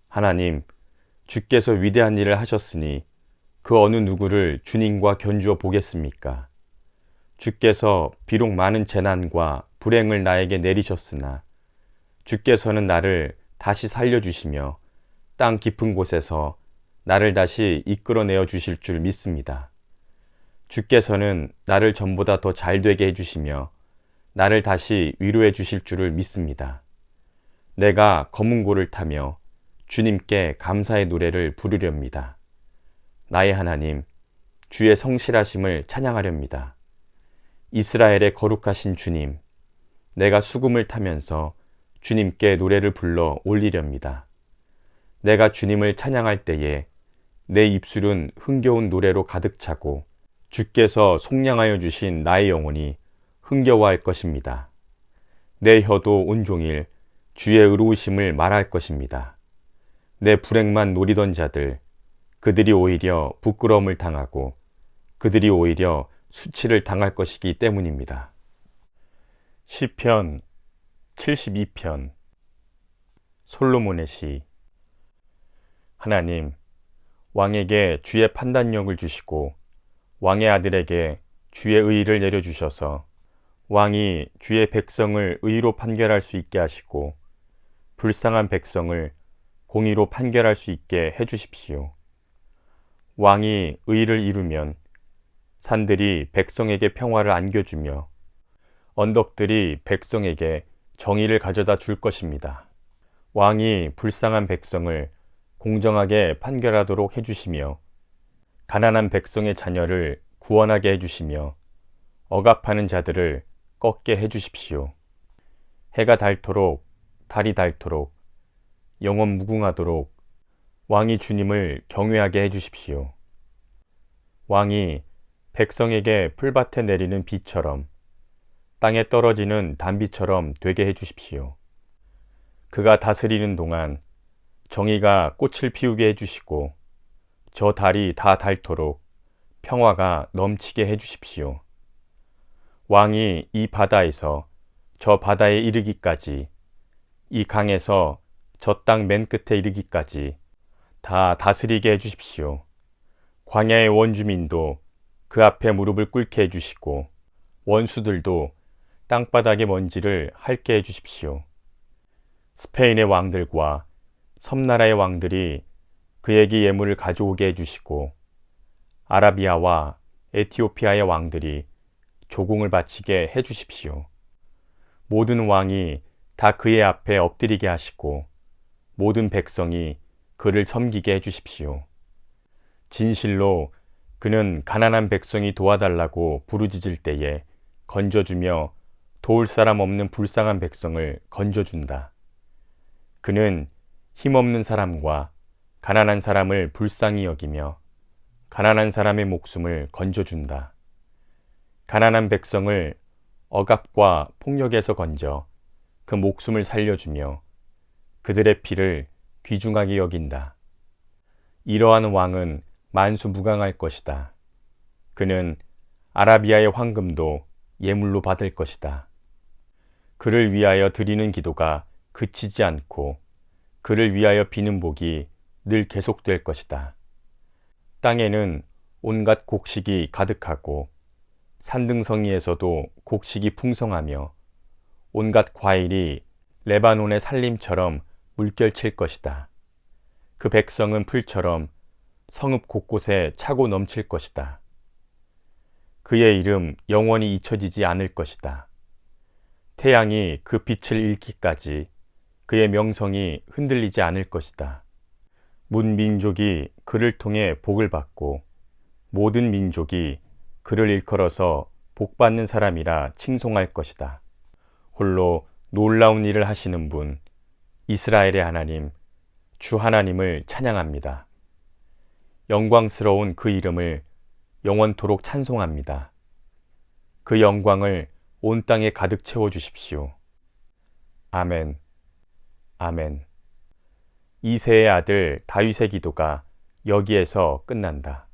하나님, 주께서 위대한 일을 하셨으니 그 어느 누구를 주님과 견주어 보겠습니까? 주께서 비록 많은 재난과 불행을 나에게 내리셨으나 주께서는 나를 다시 살려주시며 땅 깊은 곳에서 나를 다시 이끌어내어 주실 줄 믿습니다. 주께서는 나를 전보다 더 잘되게 해주시며 나를 다시 위로해 주실 줄을 믿습니다. 내가 검은 고를 타며 주님께 감사의 노래를 부르렵니다. 나의 하나님, 주의 성실하심을 찬양하렵니다. 이스라엘의 거룩하신 주님, 내가 수금을 타면서 주님께 노래를 불러 올리렵니다. 내가 주님을 찬양할 때에 내 입술은 흥겨운 노래로 가득 차고 주께서 속량하여 주신 나의 영혼이 흥겨워할 것입니다. 내 혀도 온종일 주의 의로우심을 말할 것입니다. 내 불행만 노리던 자들, 그들이 오히려 부끄러움을 당하고 그들이 오히려 수치를 당할 것이기 때문입니다. 시편 72편 솔로몬의 시. 하나님, 왕에게 주의 판단력을 주시고 왕의 아들에게 주의 의의를 내려주셔서 왕이 주의 백성을 의로 판결할 수 있게 하시고 불쌍한 백성을 공의로 판결할 수 있게 해주십시오. 왕이 의를 이루면 산들이 백성에게 평화를 안겨주며 언덕들이 백성에게 정의를 가져다 줄 것입니다. 왕이 불쌍한 백성을 공정하게 판결하도록 해주시며 가난한 백성의 자녀를 구원하게 해주시며 억압하는 자들을 꺾게 해주십시오. 해가 닳도록 달이 닳도록 영원 무궁하도록 왕이 주님을 경외하게 해주십시오. 왕이 백성에게 풀밭에 내리는 비처럼 땅에 떨어지는 단비처럼 되게 해주십시오. 그가 다스리는 동안 정의가 꽃을 피우게 해주시고 저 달이 다 닳도록 평화가 넘치게 해주십시오. 왕이 이 바다에서 저 바다에 이르기까지, 이 강에서 저 땅 맨 끝에 이르기까지 다 다스리게 해주십시오. 광야의 원주민도 그 앞에 무릎을 꿇게 해주시고 원수들도 땅바닥의 먼지를 핥게 해주십시오. 스페인의 왕들과 섬나라의 왕들이 그에게 예물을 가져오게 해주시고 아라비아와 에티오피아의 왕들이 조공을 바치게 해주십시오. 모든 왕이 다 그의 앞에 엎드리게 하시고 모든 백성이 그를 섬기게 해주십시오. 진실로 그는 가난한 백성이 도와달라고 부르짖을 때에 건져주며 도울 사람 없는 불쌍한 백성을 건져준다. 그는 힘없는 사람과 가난한 사람을 불쌍히 여기며 가난한 사람의 목숨을 건져준다. 가난한 백성을 억압과 폭력에서 건져 그 목숨을 살려주며 그들의 피를 귀중하게 여긴다. 이러한 왕은 만수무강할 것이다. 그는 아라비아의 황금도 예물로 받을 것이다. 그를 위하여 드리는 기도가 그치지 않고 그를 위하여 비는 복이 늘 계속될 것이다. 땅에는 온갖 곡식이 가득하고 산등성이에서도 곡식이 풍성하며 온갖 과일이 레바논의 산림처럼 물결칠 것이다. 그 백성은 풀처럼 성읍 곳곳에 차고 넘칠 것이다. 그의 이름 영원히 잊혀지지 않을 것이다. 태양이 그 빛을 잃기까지 그의 명성이 흔들리지 않을 것이다. 문민족이 그를 통해 복을 받고 모든 민족이 그를 일컬어서 복받는 사람이라 칭송할 것이다. 홀로 놀라운 일을 하시는 분, 이스라엘의 하나님, 주 하나님을 찬양합니다. 영광스러운 그 이름을 영원토록 찬송합니다. 그 영광을 온 땅에 가득 채워주십시오. 아멘. 아멘. 이새의 아들 다윗의 기도가 여기에서 끝난다.